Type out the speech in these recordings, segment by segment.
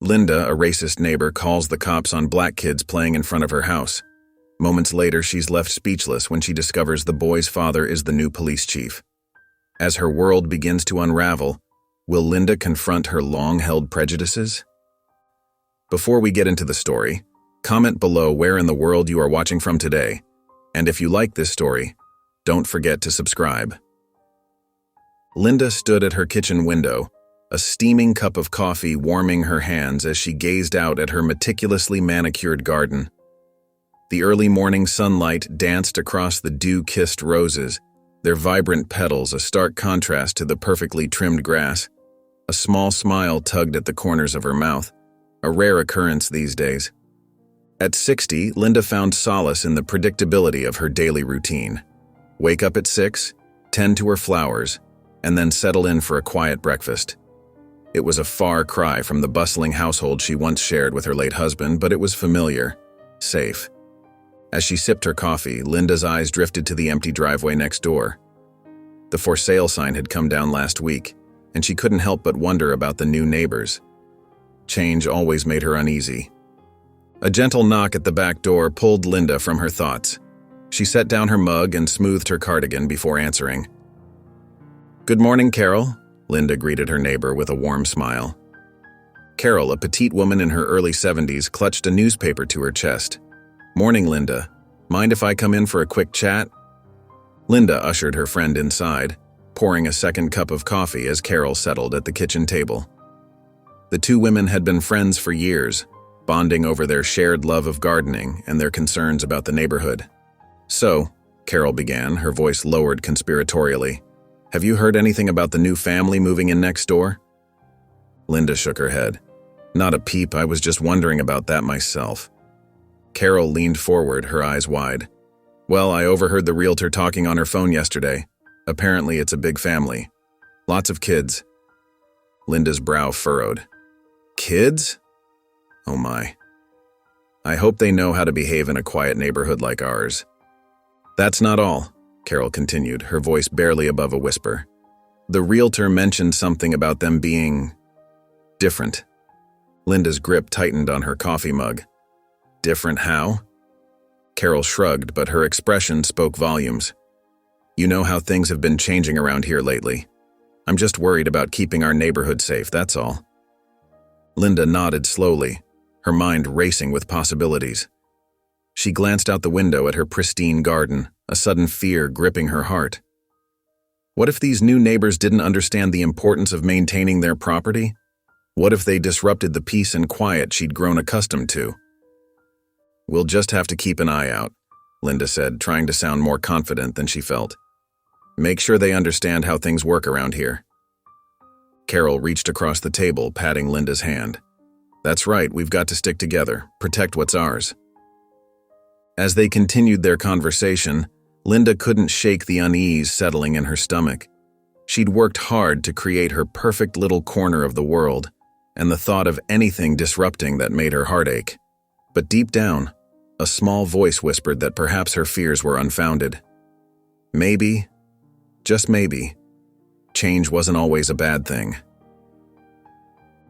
Linda, a racist neighbor, calls the cops on black kids playing in front of her house. Moments later, she's left speechless when she discovers the boy's father is the new police chief. As her world begins to unravel, will Linda confront her long-held prejudices? Before we get into the story, comment below where in the world you are watching from today, and if you like this story, don't forget to subscribe. Linda stood at her kitchen window, a steaming cup of coffee warming her hands as she gazed out at her meticulously manicured garden. The early morning sunlight danced across the dew-kissed roses, their vibrant petals a stark contrast to the perfectly trimmed grass. A small smile tugged at the corners of her mouth, a rare occurrence these days. At 60, Linda found solace in the predictability of her daily routine. Wake up at 6, tend to her flowers, and then settle in for a quiet breakfast. It was a far cry from the bustling household she once shared with her late husband, but it was familiar, safe. As she sipped her coffee, Linda's eyes drifted to the empty driveway next door. The for sale sign had come down last week, and she couldn't help but wonder about the new neighbors. Change always made her uneasy. A gentle knock at the back door pulled Linda from her thoughts. She set down her mug and smoothed her cardigan before answering. "Good morning, Carol," Linda greeted her neighbor with a warm smile. Carol, a petite woman in her early 70s, clutched a newspaper to her chest. "Morning, Linda. Mind if I come in for a quick chat?" Linda ushered her friend inside, pouring a second cup of coffee as Carol settled at the kitchen table. The two women had been friends for years, bonding over their shared love of gardening and their concerns about the neighborhood. "So," Carol began, her voice lowered conspiratorially, "have you heard anything about the new family moving in next door?" Linda shook her head. "Not a peep, I was just wondering about that myself." Carol leaned forward, her eyes wide. "Well, I overheard the realtor talking on her phone yesterday. Apparently it's a big family. Lots of kids." Linda's brow furrowed. "Kids? Oh my. I hope they know how to behave in a quiet neighborhood like ours." "That's not all," Carol continued, her voice barely above a whisper. "The realtor mentioned something about them being different." Linda's grip tightened on her coffee mug. "Different how?" Carol shrugged, but her expression spoke volumes. "You know how things have been changing around here lately. I'm just worried about keeping our neighborhood safe, that's all." Linda nodded slowly, her mind racing with possibilities. She glanced out the window at her pristine garden, a sudden fear gripping her heart. What if these new neighbors didn't understand the importance of maintaining their property? What if they disrupted the peace and quiet she'd grown accustomed to? "We'll just have to keep an eye out," Linda said, trying to sound more confident than she felt. "Make sure they understand how things work around here." Carol reached across the table, patting Linda's hand. "That's right, we've got to stick together, protect what's ours." As they continued their conversation, Linda couldn't shake the unease settling in her stomach. She'd worked hard to create her perfect little corner of the world, and the thought of anything disrupting that made her heart ache. But deep down, a small voice whispered that perhaps her fears were unfounded. Maybe, just maybe, change wasn't always a bad thing.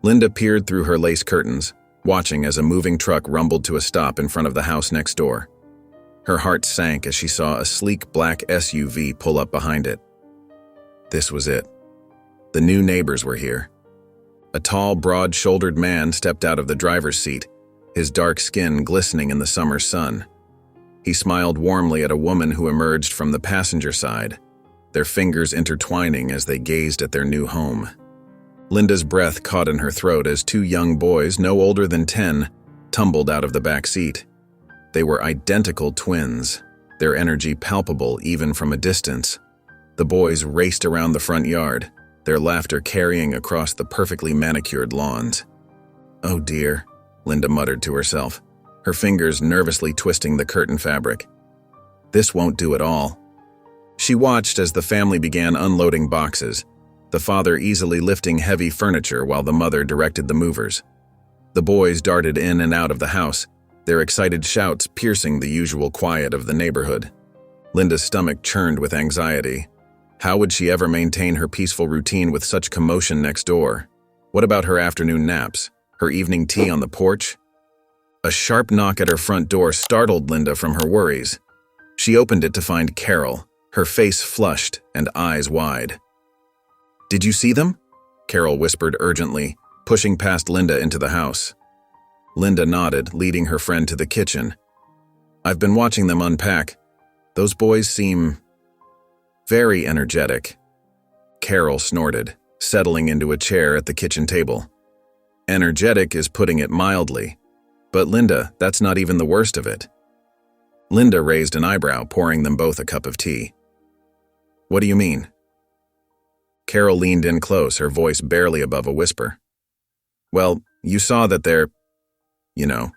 Linda peered through her lace curtains, watching as a moving truck rumbled to a stop in front of the house next door. Her heart sank as she saw a sleek black SUV pull up behind it. This was it. The new neighbors were here. A tall, broad-shouldered man stepped out of the driver's seat, his dark skin glistening in the summer sun. He smiled warmly at a woman who emerged from the passenger side, their fingers intertwining as they gazed at their new home. Linda's breath caught in her throat as two young boys, no older than 10, tumbled out of the back seat. They were identical twins, their energy palpable even from a distance. The boys raced around the front yard, their laughter carrying across the perfectly manicured lawns. "Oh dear," Linda muttered to herself, her fingers nervously twisting the curtain fabric. "This won't do at all." She watched as the family began unloading boxes, the father easily lifting heavy furniture while the mother directed the movers. The boys darted in and out of the house, their excited shouts piercing the usual quiet of the neighborhood. Linda's stomach churned with anxiety. How would she ever maintain her peaceful routine with such commotion next door? What about her afternoon naps? her evening tea on the porch. A sharp knock at her front door startled Linda from her worries. She opened it to find Carol, her face flushed and eyes wide. "Did you see them?" Carol whispered urgently, pushing past Linda into the house. Linda nodded, leading her friend to the kitchen. "I've been watching them unpack. Those boys seem very energetic." Carol snorted, settling into a chair at the kitchen table. "Energetic is putting it mildly. But Linda, that's not even the worst of it." Linda raised an eyebrow, pouring them both a cup of tea. "What do you mean?" Carol leaned in close, her voice barely above a whisper. "Well, you saw that they're, you know."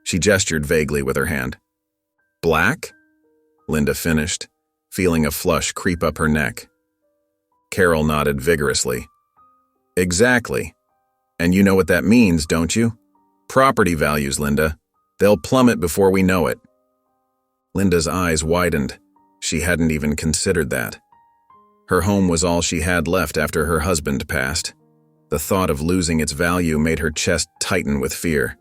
She gestured vaguely with her hand. "Black?" Linda finished, feeling a flush creep up her neck. Carol nodded vigorously. "Exactly. And you know what that means, don't you? Property values, Linda. They'll plummet before we know it." Linda's eyes widened. She hadn't even considered that. Her home was all she had left after her husband passed. The thought of losing its value made her chest tighten with fear.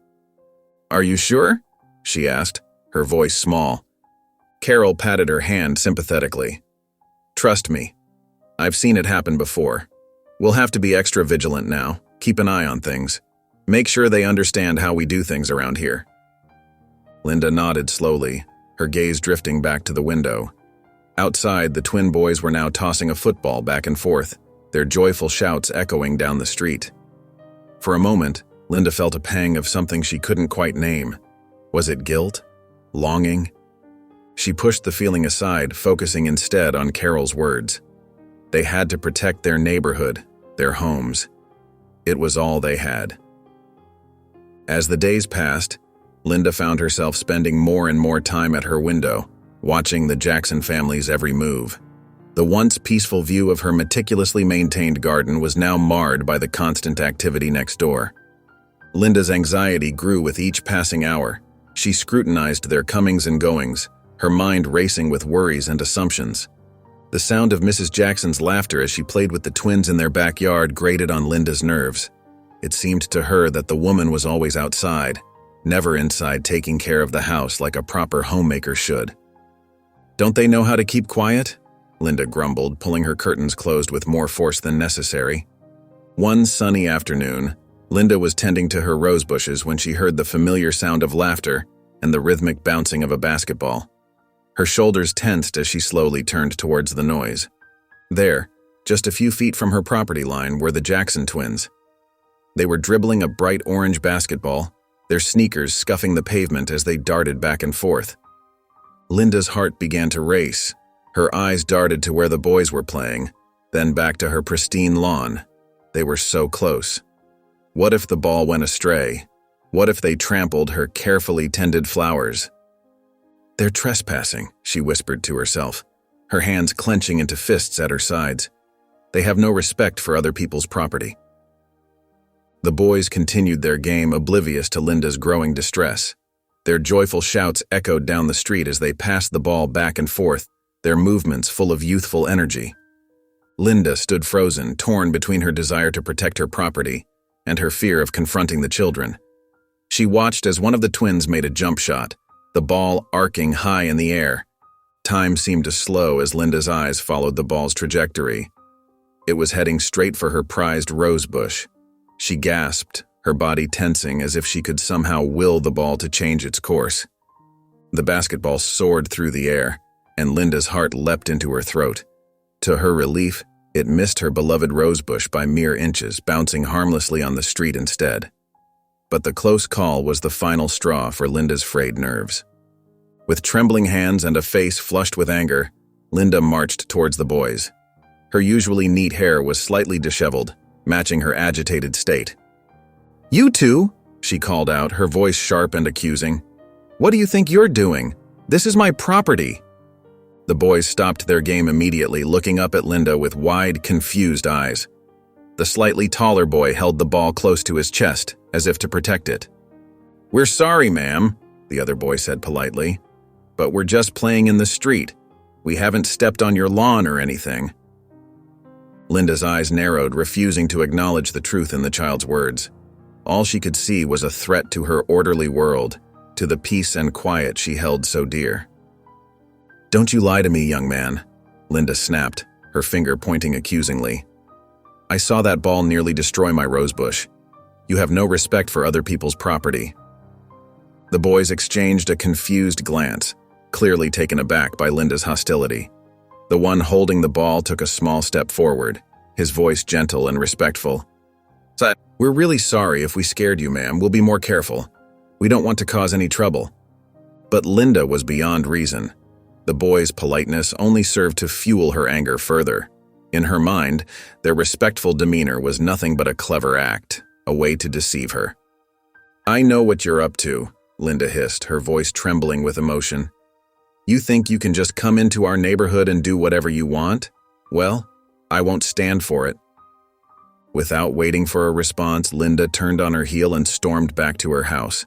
"Are you sure?" she asked, her voice small. Carol patted her hand sympathetically. "Trust me. I've seen it happen before. We'll have to be extra vigilant now. Keep an eye on things. Make sure they understand how we do things around here." Linda nodded slowly, her gaze drifting back to the window. Outside, the twin boys were now tossing a football back and forth, their joyful shouts echoing down the street. For a moment, Linda felt a pang of something she couldn't quite name. Was it guilt? Longing? She pushed the feeling aside, focusing instead on Carol's words. They had to protect their neighborhood, their homes. It was all they had. As the days passed, Linda found herself spending more and more time at her window, watching the Jackson family's every move. The once peaceful view of her meticulously maintained garden was now marred by the constant activity next door. Linda's anxiety grew with each passing hour. She scrutinized their comings and goings, her mind racing with worries and assumptions. The sound of Mrs. Jackson's laughter as she played with the twins in their backyard grated on Linda's nerves. It seemed to her that the woman was always outside, never inside taking care of the house like a proper homemaker should. "Don't they know how to keep quiet?" Linda grumbled, pulling her curtains closed with more force than necessary. One sunny afternoon, Linda was tending to her rose bushes when she heard the familiar sound of laughter and the rhythmic bouncing of a basketball. Her shoulders tensed as she slowly turned towards the noise. There, just a few feet from her property line, were the Jackson twins. They were dribbling a bright orange basketball, their sneakers scuffing the pavement as they darted back and forth. Linda's heart began to race. Her eyes darted to where the boys were playing, then back to her pristine lawn. They were so close. What if the ball went astray? What if they trampled her carefully tended flowers? "They're trespassing," she whispered to herself, her hands clenching into fists at her sides. "They have no respect for other people's property." The boys continued their game, oblivious to Linda's growing distress. Their joyful shouts echoed down the street as they passed the ball back and forth, their movements full of youthful energy. Linda stood frozen, torn between her desire to protect her property and her fear of confronting the children. She watched as one of the twins made a jump shot, the ball arcing high in the air. Time seemed to slow as Linda's eyes followed the ball's trajectory. It was heading straight for her prized rose bush. She gasped, her body tensing as if she could somehow will the ball to change its course. The basketball soared through the air, and Linda's heart leapt into her throat. To her relief, it missed her beloved rosebush by mere inches, bouncing harmlessly on the street instead. But the close call was the final straw for Linda's frayed nerves. With trembling hands and a face flushed with anger, Linda marched towards the boys. Her usually neat hair was slightly disheveled, matching her agitated state. "You two," she called out, her voice sharp and accusing. "What do you think you're doing? This is my property." The boys stopped their game immediately, looking up at Linda with wide, confused eyes. The slightly taller boy held the ball close to his chest, as if to protect it. "We're sorry, ma'am," the other boy said politely, "but we're just playing in the street. We haven't stepped on your lawn or anything." Linda's eyes narrowed, refusing to acknowledge the truth in the child's words. All she could see was a threat to her orderly world, to the peace and quiet she held so dear. "Don't you lie to me, young man," Linda snapped, her finger pointing accusingly. "I saw that ball nearly destroy my rosebush. You have no respect for other people's property." The boys exchanged a confused glance, clearly taken aback by Linda's hostility. The one holding the ball took a small step forward, his voice gentle and respectful. "We're really sorry if we scared you, ma'am. We'll be more careful. We don't want to cause any trouble." But Linda was beyond reason. The boys' politeness only served to fuel her anger further. In her mind, their respectful demeanor was nothing but a clever act, a way to deceive her. "I know what you're up to," Linda hissed, her voice trembling with emotion. "You think you can just come into our neighborhood and do whatever you want? Well, I won't stand for it." Without waiting for a response, Linda turned on her heel and stormed back to her house.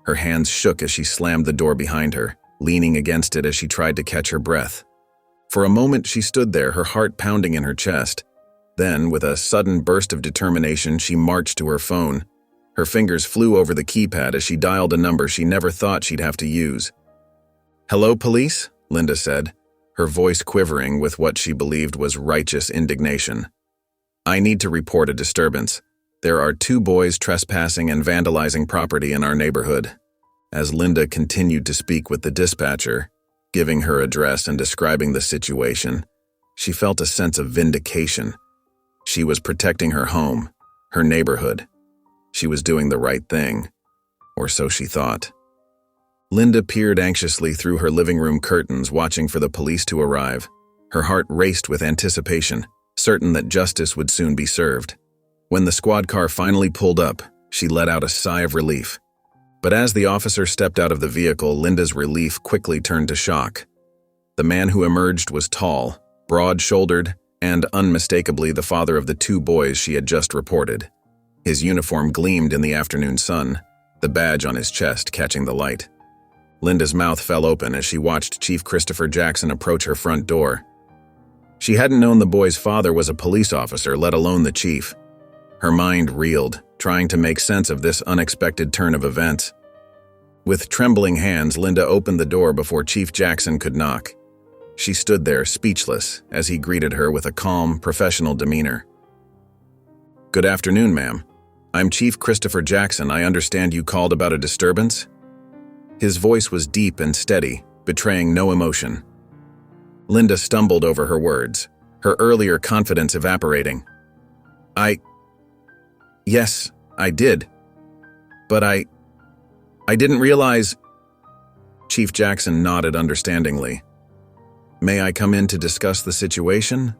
Her hands shook as she slammed the door behind her, leaning against it as she tried to catch her breath. For a moment she stood there, her heart pounding in her chest. Then, with a sudden burst of determination, she marched to her phone. Her fingers flew over the keypad as she dialed a number she never thought she'd have to use. "Hello, police?" Linda said, her voice quivering with what she believed was righteous indignation. "I need to report a disturbance. There are 2 boys trespassing and vandalizing property in our neighborhood." As Linda continued to speak with the dispatcher, giving her address and describing the situation, she felt a sense of vindication. She was protecting her home, her neighborhood. She was doing the right thing, or so she thought. Linda peered anxiously through her living room curtains, watching for the police to arrive. Her heart raced with anticipation, certain that justice would soon be served. When the squad car finally pulled up, she let out a sigh of relief. But as the officer stepped out of the vehicle, Linda's relief quickly turned to shock. The man who emerged was tall, broad-shouldered, and unmistakably the father of the 2 boys she had just reported. His uniform gleamed in the afternoon sun, the badge on his chest catching the light. Linda's mouth fell open as she watched Chief Christopher Jackson approach her front door. She hadn't known the boy's father was a police officer, let alone the chief. Her mind reeled, trying to make sense of this unexpected turn of events. With trembling hands, Linda opened the door before Chief Jackson could knock. She stood there, speechless, as he greeted her with a calm, professional demeanor. "Good afternoon, ma'am. I'm Chief Christopher Jackson. I understand you called about a disturbance?" His voice was deep and steady, betraying no emotion. Linda stumbled over her words, her earlier confidence evaporating. Yes, I did. But I didn't realize." Chief Jackson nodded understandingly. "May I come in to discuss the situation?"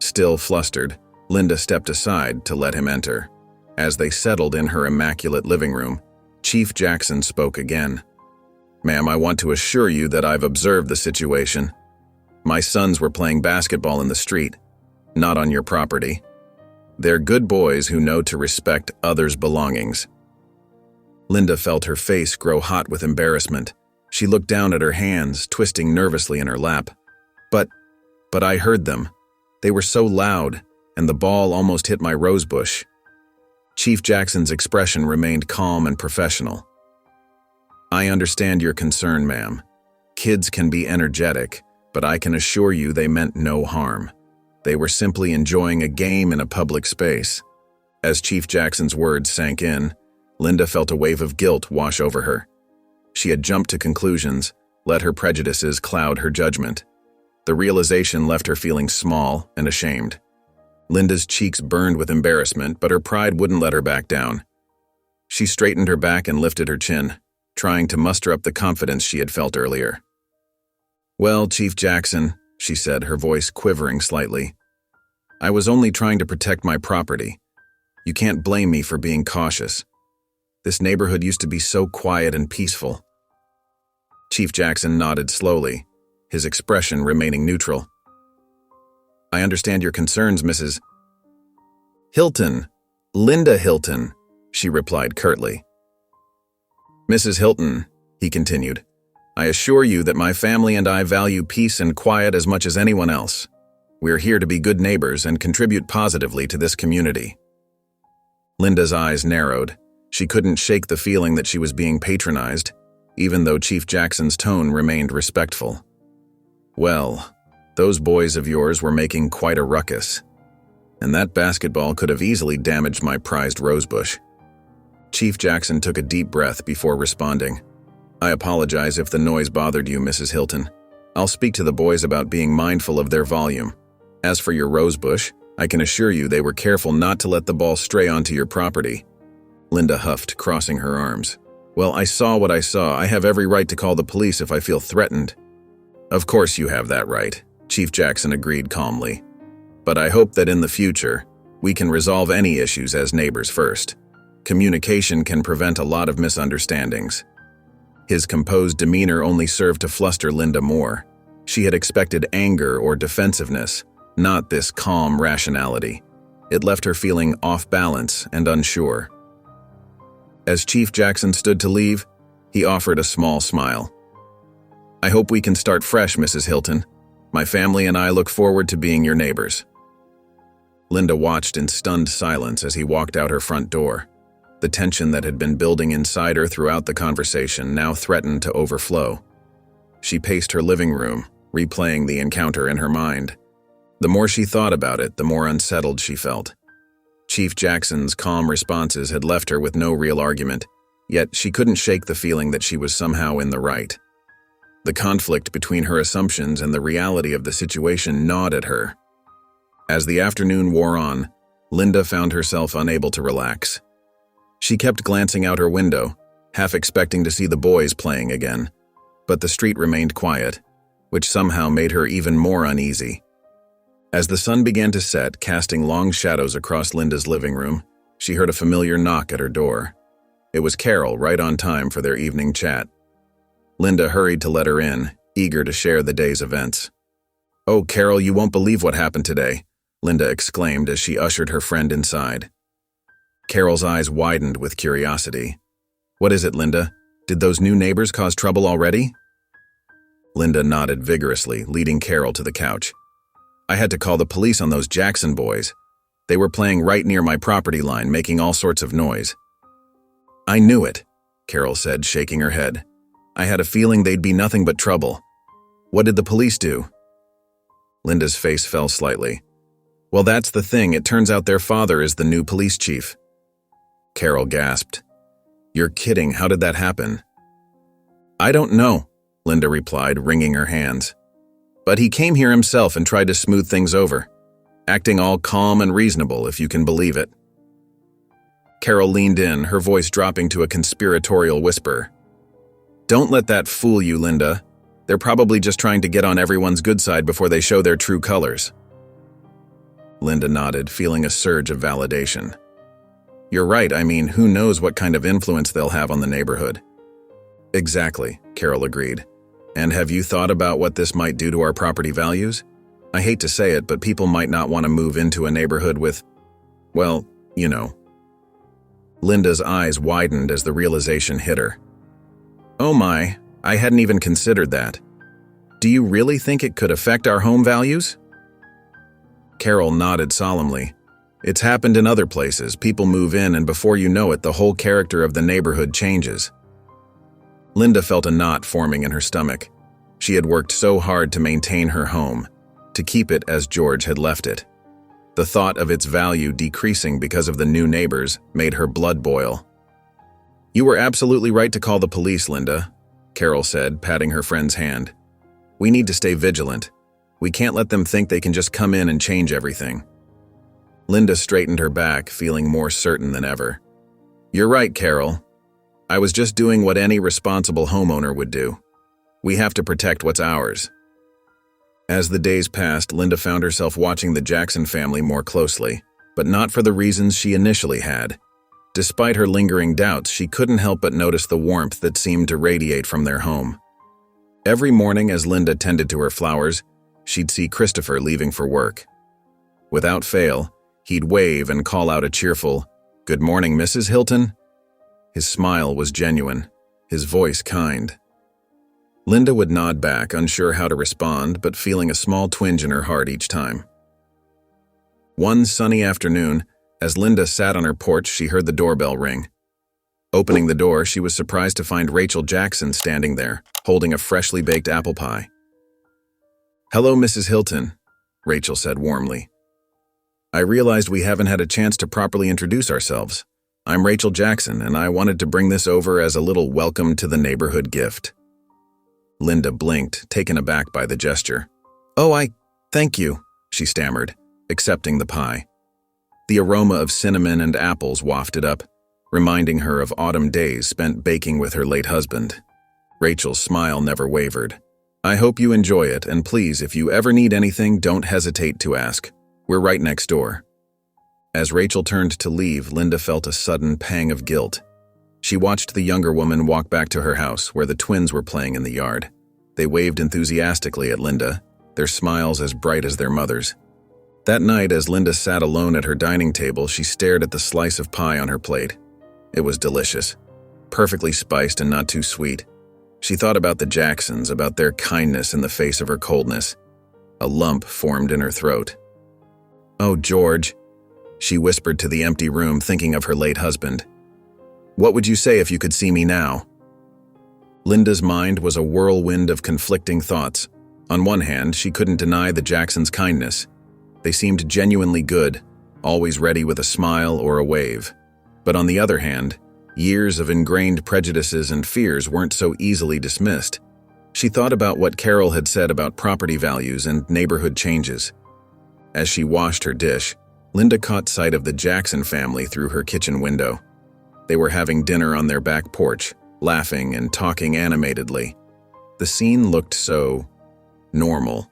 Still flustered, Linda stepped aside to let him enter. As they settled in her immaculate living room, Chief Jackson spoke again. "Ma'am, I want to assure you that I've observed the situation. My sons were playing basketball in the street, not on your property. They're good boys who know to respect others' belongings." Linda felt her face grow hot with embarrassment. She looked down at her hands, twisting nervously in her lap. But I heard them. They were so loud, and the ball almost hit my rosebush." Chief Jackson's expression remained calm and professional. "I understand your concern, ma'am. Kids can be energetic, but I can assure you they meant no harm. They were simply enjoying a game in a public space." As Chief Jackson's words sank in, Linda felt a wave of guilt wash over her. She had jumped to conclusions, let her prejudices cloud her judgment. The realization left her feeling small and ashamed. Linda's cheeks burned with embarrassment, but her pride wouldn't let her back down. She straightened her back and lifted her chin, trying to muster up the confidence she had felt earlier. "Well, Chief Jackson," she said, her voice quivering slightly, "I was only trying to protect my property. You can't blame me for being cautious. This neighborhood used to be so quiet and peaceful." Chief Jackson nodded slowly, his expression remaining neutral. "I understand your concerns, Mrs. Hilton. Linda Hilton," she replied curtly. "Mrs. Hilton," he continued, "I assure you that my family and I value peace and quiet as much as anyone else. We're here to be good neighbors and contribute positively to this community." Linda's eyes narrowed. She couldn't shake the feeling that she was being patronized, even though Chief Jackson's tone remained respectful. Well, those boys of yours were making quite a ruckus, and that basketball could have easily damaged my prized rosebush. Chief Jackson took a deep breath before responding. I apologize if the noise bothered you, Mrs. Hilton. I'll speak to the boys about being mindful of their volume. As for your rosebush, I can assure you they were careful not to let the ball stray onto your property. Linda huffed, crossing her arms. Well, I saw what I saw. I have every right to call the police if I feel threatened. Of course you have that right, Chief Jackson agreed calmly. But I hope that in the future, we can resolve any issues as neighbors first. Communication can prevent a lot of misunderstandings. His composed demeanor only served to fluster Linda more. She had expected anger or defensiveness, not this calm rationality. It left her feeling off balance and unsure. As Chief Jackson stood to leave, he offered a small smile. I hope we can start fresh, Mrs. Hilton. My family and I look forward to being your neighbors. Linda watched in stunned silence as he walked out her front door. The tension that had been building inside her throughout the conversation now threatened to overflow. She paced her living room, replaying the encounter in her mind. The more she thought about it, the more unsettled she felt. Chief Jackson's calm responses had left her with no real argument, yet she couldn't shake the feeling that she was somehow in the right. The conflict between her assumptions and the reality of the situation gnawed at her. As the afternoon wore on, Linda found herself unable to relax. She kept glancing out her window, half expecting to see the boys playing again, but the street remained quiet, which somehow made her even more uneasy. As the sun began to set, casting long shadows across Linda's living room, she heard a familiar knock at her door. It was Carol, right on time for their evening chat. Linda hurried to let her in, eager to share the day's events. "Oh, Carol, you won't believe what happened today," Linda exclaimed as she ushered her friend inside. Carol's eyes widened with curiosity. "What is it, Linda? Did those new neighbors cause trouble already?" Linda nodded vigorously, leading Carol to the couch. "I had to call the police on those Jackson boys. They were playing right near my property line, making all sorts of noise." "I knew it," Carol said, shaking her head. "I had a feeling they'd be nothing but trouble. What did the police do?" Linda's face fell slightly. "Well, that's the thing. It turns out their father is the new police chief." Carol gasped. "You're kidding. How did that happen?" "I don't know," Linda replied, wringing her hands. "But he came here himself and tried to smooth things over, acting all calm and reasonable, if you can believe it." Carol leaned in, her voice dropping to a conspiratorial whisper. "Don't let that fool you, Linda. They're probably just trying to get on everyone's good side before they show their true colors." Linda nodded, feeling a surge of validation. "You're right. I mean, who knows what kind of influence they'll have on the neighborhood." "Exactly," Carol agreed. "And have you thought about what this might do to our property values? I hate to say it, but people might not want to move into a neighborhood with, well, you know." Linda's eyes widened as the realization hit her. "Oh my, I hadn't even considered that. Do you really think it could affect our home values?" Carol nodded solemnly. "It's happened in other places. People move in, and before you know it, the whole character of the neighborhood changes." Linda felt a knot forming in her stomach. She had worked so hard to maintain her home, to keep it as George had left it. The thought of its value decreasing because of the new neighbors made her blood boil. "You were absolutely right to call the police, Linda," Carol said, patting her friend's hand. "We need to stay vigilant. We can't let them think they can just come in and change everything." Linda straightened her back, feeling more certain than ever. "You're right, Carol. I was just doing what any responsible homeowner would do. We have to protect what's ours." As the days passed, Linda found herself watching the Jackson family more closely, but not for the reasons she initially had. Despite her lingering doubts, she couldn't help but notice the warmth that seemed to radiate from their home. Every morning as Linda tended to her flowers, she'd see Christopher leaving for work. Without fail, he'd wave and call out a cheerful, "Good morning, Mrs. Hilton." His smile was genuine, his voice kind. Linda would nod back, unsure how to respond, but feeling a small twinge in her heart each time. One sunny afternoon, As Linda sat on her porch, she heard the doorbell ring. Opening the door, she was surprised to find Rachel Jackson standing there, holding a freshly baked apple pie. "Hello, Mrs. Hilton," Rachel said warmly. "I realized we haven't had a chance to properly introduce ourselves. I'm Rachel Jackson, and I wanted to bring this over as a little welcome to the neighborhood gift." Linda blinked, taken aback by the gesture. "Oh, thank you," she stammered, accepting the pie. The aroma of cinnamon and apples wafted up, reminding her of autumn days spent baking with her late husband. Rachel's smile never wavered. "I hope you enjoy it, and please, if you ever need anything, don't hesitate to ask. We're right next door." As Rachel turned to leave, Linda felt a sudden pang of guilt. She watched the younger woman walk back to her house, where the twins were playing in the yard. They waved enthusiastically at Linda, their smiles as bright as their mother's. That night, as Linda sat alone at her dining table, she stared at the slice of pie on her plate. It was delicious, perfectly spiced and not too sweet. She thought about the Jacksons, about their kindness in the face of her coldness. A lump formed in her throat. "Oh, George," she whispered to the empty room, thinking of her late husband. "What would you say if you could see me now?" Linda's mind was a whirlwind of conflicting thoughts. On one hand, she couldn't deny the Jacksons' kindness. They seemed genuinely good, always ready with a smile or a wave. But on the other hand, years of ingrained prejudices and fears weren't so easily dismissed. She thought about what Carol had said about property values and neighborhood changes. As she washed her dish, Linda caught sight of the Jackson family through her kitchen window. They were having dinner on their back porch, laughing and talking animatedly. The scene looked so normal,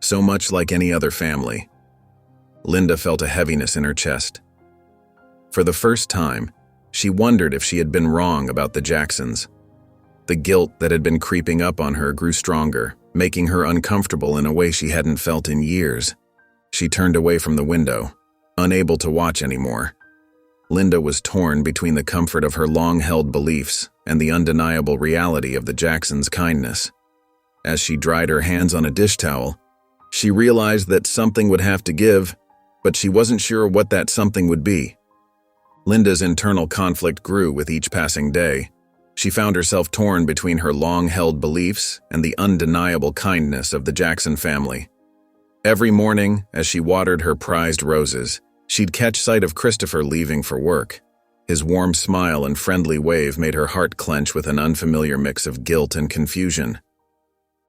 so much like any other family. Linda felt a heaviness in her chest. For the first time, she wondered if she had been wrong about the Jacksons. The guilt that had been creeping up on her grew stronger, making her uncomfortable in a way she hadn't felt in years. She turned away from the window, unable to watch anymore. Linda was torn between the comfort of her long-held beliefs and the undeniable reality of the Jacksons' kindness. As she dried her hands on a dish towel, she realized that something would have to give, but she wasn't sure what that something would be. Linda's internal conflict grew with each passing day. She found herself torn between her long-held beliefs and the undeniable kindness of the Jackson family. Every morning, as she watered her prized roses, she'd catch sight of Christopher leaving for work. His warm smile and friendly wave made her heart clench with an unfamiliar mix of guilt and confusion.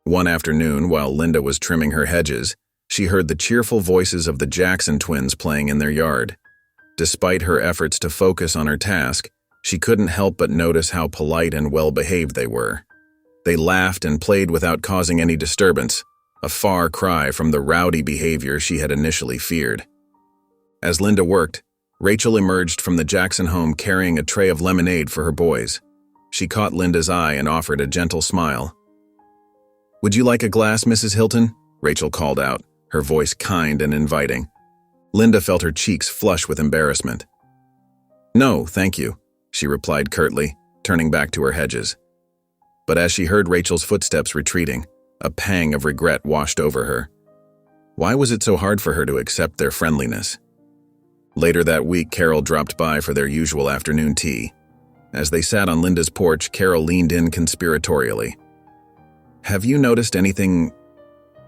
One afternoon, while Linda was trimming her hedges, she heard the cheerful voices of the Jackson twins playing in their yard. Despite her efforts to focus on her task, she couldn't help but notice how polite and well-behaved they were. They laughed and played without causing any disturbance, a far cry from the rowdy behavior she had initially feared. As Linda worked, Rachel emerged from the Jackson home carrying a tray of lemonade for her boys. She caught Linda's eye and offered a gentle smile. "Would you like a glass, Mrs. Hilton?" Rachel called out, her voice kind and inviting. Linda felt her cheeks flush with embarrassment. "No, thank you," she replied curtly, turning back to her hedges. But as she heard Rachel's footsteps retreating, a pang of regret washed over her. Why was it so hard for her to accept their friendliness? Later that week, Carol dropped by for their usual afternoon tea. As they sat on Linda's porch, Carol leaned in conspiratorially. "Have you noticed anything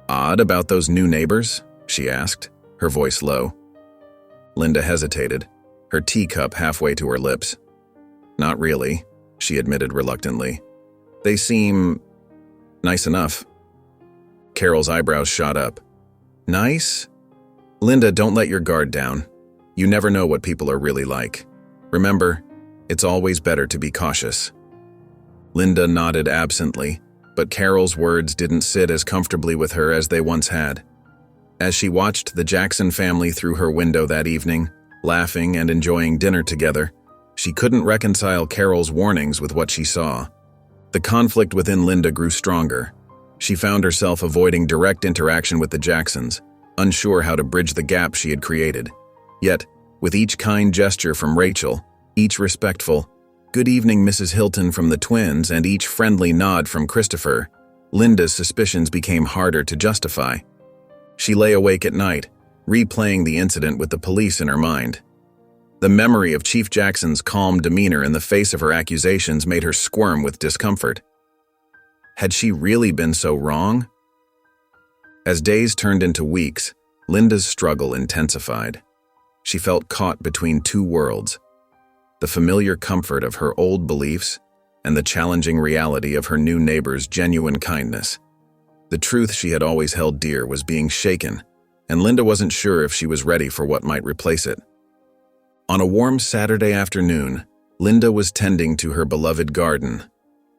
odd about those new neighbors?" she asked, her voice low. Linda hesitated, her teacup halfway to her lips. "Not really," she admitted reluctantly. "They seem nice enough." Carol's eyebrows shot up. "Nice? Linda, don't let your guard down. You never know what people are really like. Remember, it's always better to be cautious." Linda nodded absently, but Carol's words didn't sit as comfortably with her as they once had. As she watched the Jackson family through her window that evening, laughing and enjoying dinner together, she couldn't reconcile Carol's warnings with what she saw. The conflict within Linda grew stronger. She found herself avoiding direct interaction with the Jacksons, unsure how to bridge the gap she had created. Yet, with each kind gesture from Rachel, each respectful, "Good evening, Mrs. Hilton" from the twins, and each friendly nod from Christopher, Linda's suspicions became harder to justify. She lay awake at night, replaying the incident with the police in her mind. The memory of Chief Jackson's calm demeanor in the face of her accusations made her squirm with discomfort. Had she really been so wrong? As days turned into weeks, Linda's struggle intensified. She felt caught between two worlds: the familiar comfort of her old beliefs and the challenging reality of her new neighbor's genuine kindness. The truth she had always held dear was being shaken, and Linda wasn't sure if she was ready for what might replace it. On a warm Saturday afternoon, Linda was tending to her beloved garden.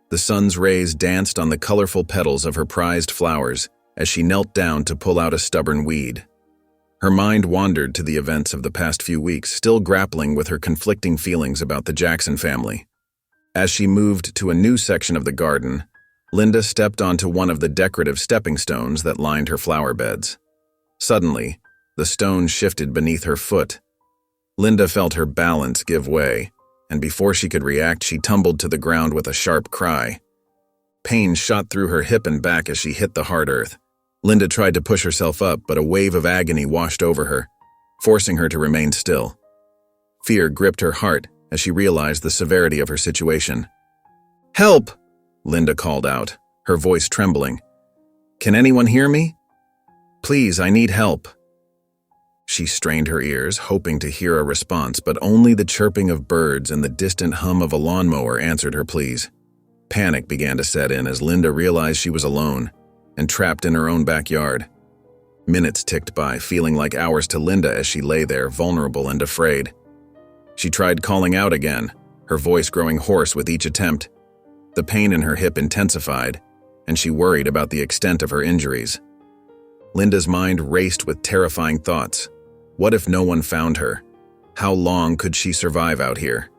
The sun's rays danced on the colorful petals of her prized flowers as she knelt down to pull out a stubborn weed. Her mind wandered to the events of the past few weeks, still grappling with her conflicting feelings about the Jackson family. As she moved to a new section of the garden, Linda stepped onto one of the decorative stepping stones that lined her flower beds. Suddenly, the stone shifted beneath her foot. Linda felt her balance give way, and before she could react, she tumbled to the ground with a sharp cry. Pain shot through her hip and back as she hit the hard earth. Linda tried to push herself up, but a wave of agony washed over her, forcing her to remain still. Fear gripped her heart as she realized the severity of her situation. "Help!" Linda called out, her voice trembling. "Can anyone hear me? Please, I need help." She strained her ears, hoping to hear a response, but only the chirping of birds and the distant hum of a lawnmower answered her pleas. Panic began to set in as Linda realized she was alone and trapped in her own backyard. Minutes ticked by, feeling like hours to Linda as she lay there, vulnerable and afraid. She tried calling out again, her voice growing hoarse with each attempt. The pain in her hip intensified, and she worried about the extent of her injuries. Linda's mind raced with terrifying thoughts. What if no one found her? How long could she survive out here?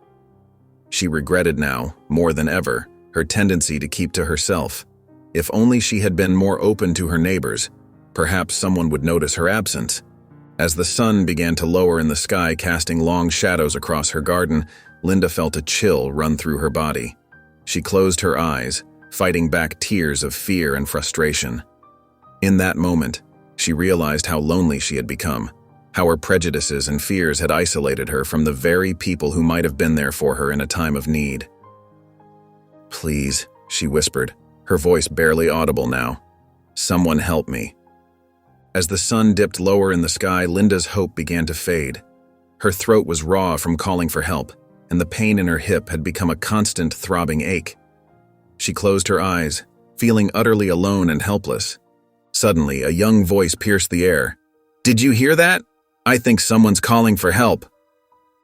She regretted now, more than ever, her tendency to keep to herself. If only she had been more open to her neighbors, perhaps someone would notice her absence. As the sun began to lower in the sky, casting long shadows across her garden, Linda felt a chill run through her body. She closed her eyes, fighting back tears of fear and frustration. In that moment, she realized how lonely she had become, how her prejudices and fears had isolated her from the very people who might have been there for her in a time of need. "Please," she whispered, her voice barely audible now. "Someone help me." As the sun dipped lower in the sky, Linda's hope began to fade. Her throat was raw from calling for help, and the pain in her hip had become a constant throbbing ache. She closed her eyes, feeling utterly alone and helpless. Suddenly, a young voice pierced the air. "Did you hear that? I think someone's calling for help."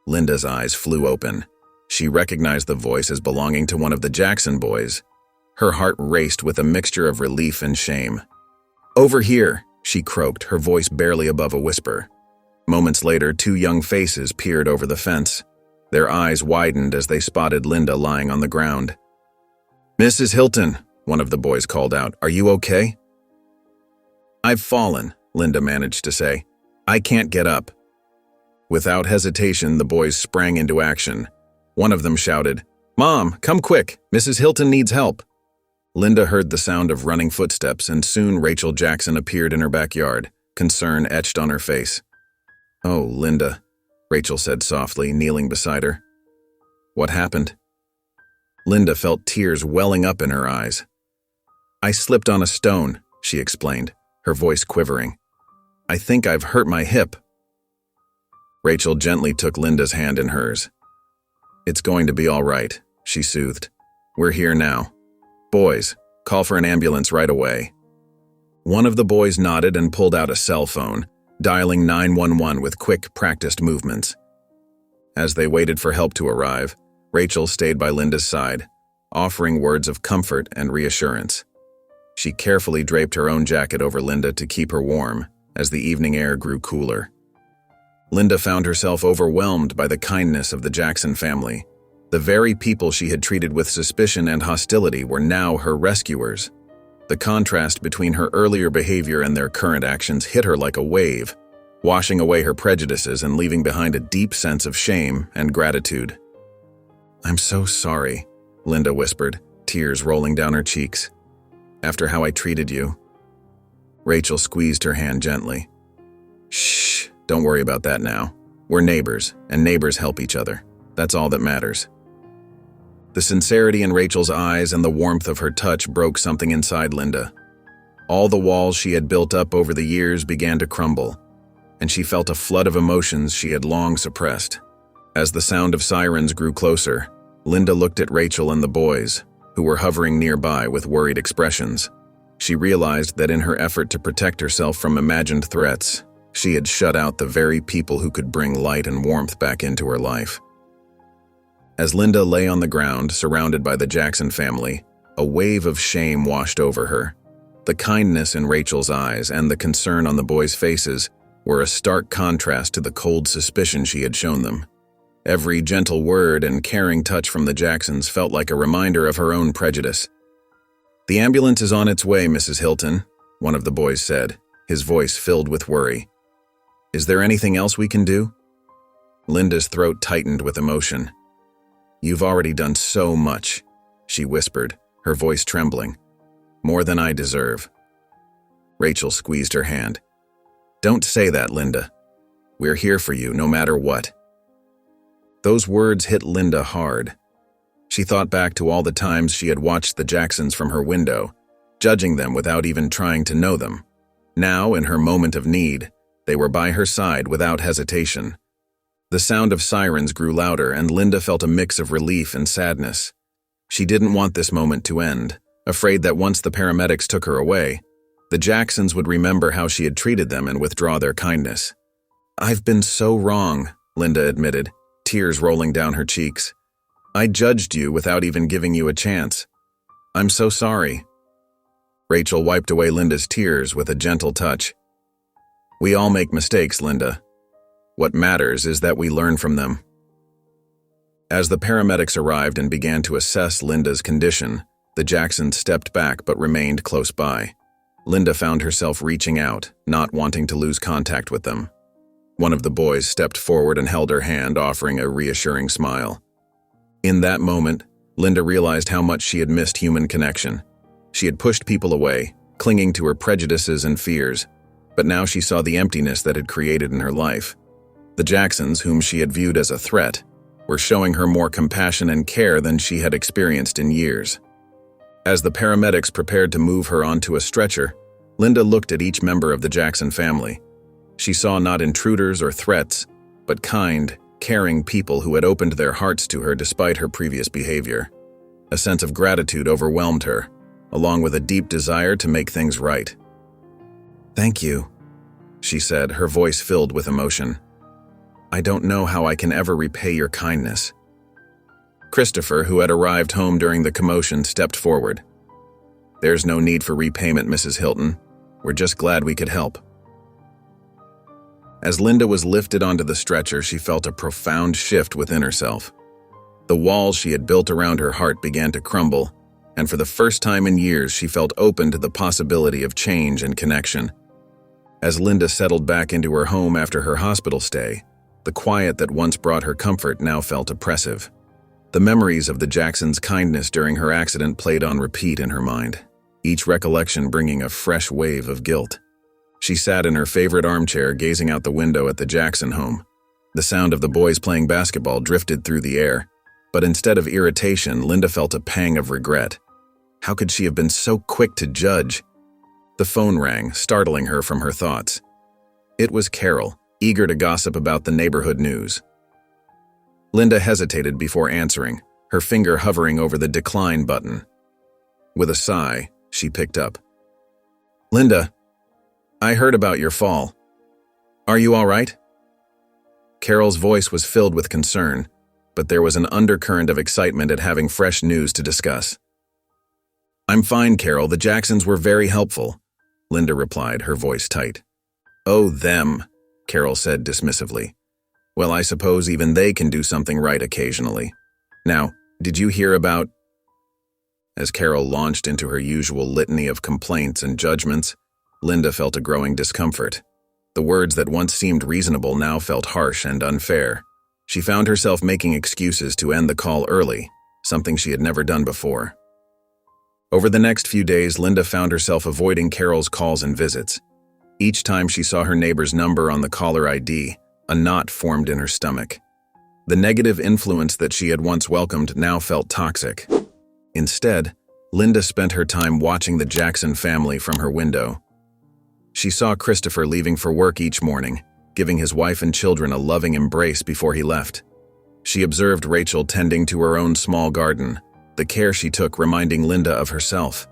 Linda's eyes flew open. She recognized the voice as belonging to one of the Jackson boys. Her heart raced with a mixture of relief and shame. "Over here," she croaked, her voice barely above a whisper. Moments later, two young faces peered over the fence. Their eyes widened as they spotted Linda lying on the ground. "Mrs. Hilton," one of the boys called out, "are you okay?" "I've fallen," Linda managed to say. "I can't get up." Without hesitation, the boys sprang into action. One of them shouted, "Mom, come quick! Mrs. Hilton needs help!" Linda heard the sound of running footsteps, and soon Rachel Jackson appeared in her backyard, concern etched on her face. "Oh, Linda," Rachel said softly, kneeling beside her. "What happened?" Linda felt tears welling up in her eyes. "I slipped on a stone," she explained, her voice quivering. "I think I've hurt my hip." Rachel gently took Linda's hand in hers. "It's going to be all right," she soothed. "We're here now. Boys, call for an ambulance right away." One of the boys nodded and pulled out a cell phone, dialing 911 with quick, practiced movements. As they waited for help to arrive, Rachel stayed by Linda's side, offering words of comfort and reassurance. She carefully draped her own jacket over Linda to keep her warm as the evening air grew cooler. Linda found herself overwhelmed by the kindness of the Jackson family. The very people she had treated with suspicion and hostility were now her rescuers. The contrast between her earlier behavior and their current actions hit her like a wave, washing away her prejudices and leaving behind a deep sense of shame and gratitude. "I'm so sorry," Linda whispered, tears rolling down her cheeks. "After how I treated you." Rachel squeezed her hand gently. "Shh, don't worry about that now. We're neighbors, and neighbors help each other. That's all that matters." The sincerity in Rachel's eyes and the warmth of her touch broke something inside Linda. All the walls she had built up over the years began to crumble, and she felt a flood of emotions she had long suppressed. As the sound of sirens grew closer, Linda looked at Rachel and the boys, who were hovering nearby with worried expressions. She realized that in her effort to protect herself from imagined threats, she had shut out the very people who could bring light and warmth back into her life. As Linda lay on the ground, surrounded by the Jackson family, a wave of shame washed over her. The kindness in Rachel's eyes and the concern on the boys' faces were a stark contrast to the cold suspicion she had shown them. Every gentle word and caring touch from the Jacksons felt like a reminder of her own prejudice. "The ambulance is on its way, Mrs. Hilton," one of the boys said, his voice filled with worry. "Is there anything else we can do?" Linda's throat tightened with emotion. "You've already done so much," she whispered, her voice trembling. "More than I deserve." Rachel squeezed her hand. "Don't say that, Linda. We're here for you, no matter what." Those words hit Linda hard. She thought back to all the times she had watched the Jacksons from her window, judging them without even trying to know them. Now, in her moment of need, they were by her side without hesitation. The sound of sirens grew louder, and Linda felt a mix of relief and sadness. She didn't want this moment to end, afraid that once the paramedics took her away, the Jacksons would remember how she had treated them and withdraw their kindness. "I've been so wrong," Linda admitted, tears rolling down her cheeks. "I judged you without even giving you a chance. I'm so sorry." Rachel wiped away Linda's tears with a gentle touch. "We all make mistakes, Linda. What matters is that we learn from them." As the paramedics arrived and began to assess Linda's condition, the Jacksons stepped back but remained close by. Linda found herself reaching out, not wanting to lose contact with them. One of the boys stepped forward and held her hand, offering a reassuring smile. In that moment, Linda realized how much she had missed human connection. She had pushed people away, clinging to her prejudices and fears, but now she saw the emptiness that had created in her life. The Jacksons, whom she had viewed as a threat, were showing her more compassion and care than she had experienced in years. As the paramedics prepared to move her onto a stretcher, Linda looked at each member of the Jackson family. She saw not intruders or threats, but kind, caring people who had opened their hearts to her despite her previous behavior. A sense of gratitude overwhelmed her, along with a deep desire to make things right. "Thank you," she said, her voice filled with emotion. "I don't know how I can ever repay your kindness." Christopher, who had arrived home during the commotion, stepped forward. "There's no need for repayment, Mrs. Hilton. We're just glad we could help." As Linda was lifted onto the stretcher, she felt a profound shift within herself. The walls she had built around her heart began to crumble, and for the first time in years she felt open to the possibility of change and connection. As Linda settled back into her home after her hospital stay, the quiet that once brought her comfort now felt oppressive. The memories of the Jacksons' kindness during her accident played on repeat in her mind, each recollection bringing a fresh wave of guilt. She sat in her favorite armchair, gazing out the window at the Jackson home. The sound of the boys playing basketball drifted through the air, but instead of irritation, Linda felt a pang of regret. How could she have been so quick to judge? The phone rang, startling her from her thoughts. It was Carol, eager to gossip about the neighborhood news. Linda hesitated before answering, her finger hovering over the decline button. With a sigh, she picked up. "Linda, I heard about your fall. Are you all right?" Carol's voice was filled with concern, but there was an undercurrent of excitement at having fresh news to discuss. "I'm fine, Carol. The Jacksons were very helpful," Linda replied, her voice tight. "Oh, them," Carol said dismissively. "Well, I suppose even they can do something right occasionally. Now, did you hear about—" As Carol launched into her usual litany of complaints and judgments, Linda felt a growing discomfort. The words that once seemed reasonable now felt harsh and unfair. She found herself making excuses to end the call early, something she had never done before. Over the next few days, Linda found herself avoiding Carol's calls and visits. Each time she saw her neighbor's number on the caller ID, A knot formed in her stomach. The negative influence that she had once welcomed now felt toxic. Instead, Linda spent her time watching the Jackson family from her window. She saw Christopher leaving for work each morning, giving his wife and children a loving embrace before he left. She observed Rachel tending to her own small garden, the care she took reminding Linda of herself.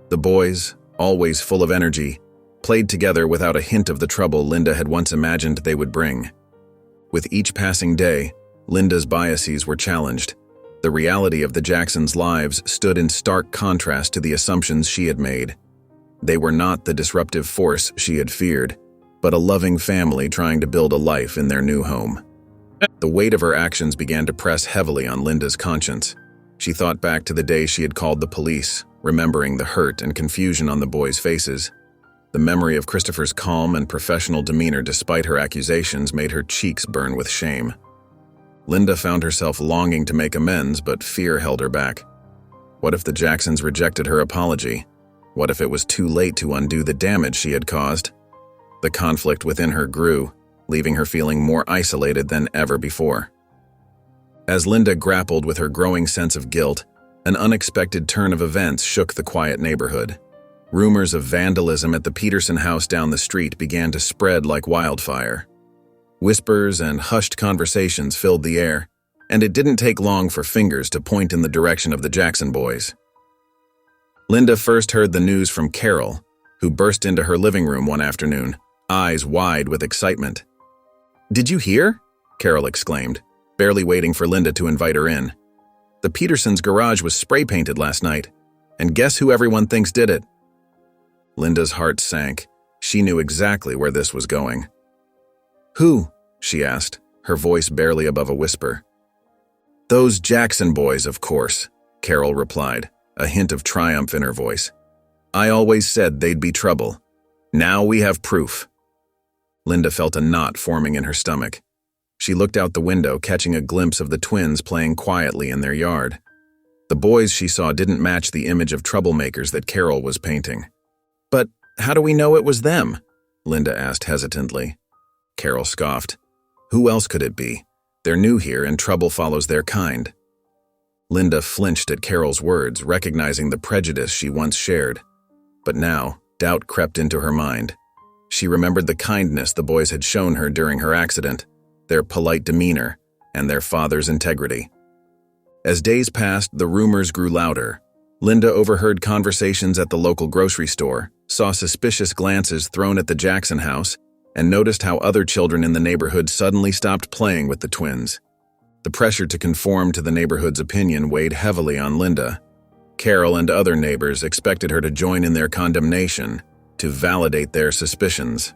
The boys, always full of energy, played together without a hint of the trouble Linda had once imagined they would bring. With each passing day, Linda's biases were challenged. The reality of the Jacksons' lives stood in stark contrast to the assumptions she had made. They were not the disruptive force she had feared, but a loving family trying to build a life in their new home. The weight of her actions began to press heavily on Linda's conscience. She thought back to the day she had called the police, remembering the hurt and confusion on the boys' faces. The memory of Christopher's calm and professional demeanor despite her accusations made her cheeks burn with shame. Linda found herself longing to make amends, but fear held her back. What if the Jacksons rejected her apology? What if it was too late to undo the damage she had caused? The conflict within her grew, leaving her feeling more isolated than ever before. As Linda grappled with her growing sense of guilt, an unexpected turn of events shook the quiet neighborhood. Rumors of vandalism at the Peterson house down the street began to spread like wildfire. Whispers and hushed conversations filled the air, and it didn't take long for fingers to point in the direction of the Jackson boys. Linda first heard the news from Carol, who burst into her living room one afternoon, eyes wide with excitement. "Did you hear?" Carol exclaimed, barely waiting for Linda to invite her in. "The Petersons' garage was spray-painted last night, and guess who everyone thinks did it?" Linda's heart sank. She knew exactly where this was going. "Who?" she asked, her voice barely above a whisper. "Those Jackson boys, of course," Carol replied, a hint of triumph in her voice. "I always said they'd be trouble. Now we have proof." Linda felt a knot forming in her stomach. She looked out the window, catching a glimpse of the twins playing quietly in their yard. The boys she saw didn't match the image of troublemakers that Carol was painting. "But how do we know it was them?" Linda asked hesitantly. Carol scoffed. "Who else could it be? They're new here and trouble follows their kind." Linda flinched at Carol's words, recognizing the prejudice she once shared. But now, doubt crept into her mind. She remembered the kindness the boys had shown her during her accident, their polite demeanor, and their father's integrity. As days passed, the rumors grew louder. Linda overheard conversations at the local grocery store, saw suspicious glances thrown at the Jackson house, and noticed how other children in the neighborhood suddenly stopped playing with the twins. The pressure to conform to the neighborhood's opinion weighed heavily on Linda. Carol and other neighbors expected her to join in their condemnation, to validate their suspicions.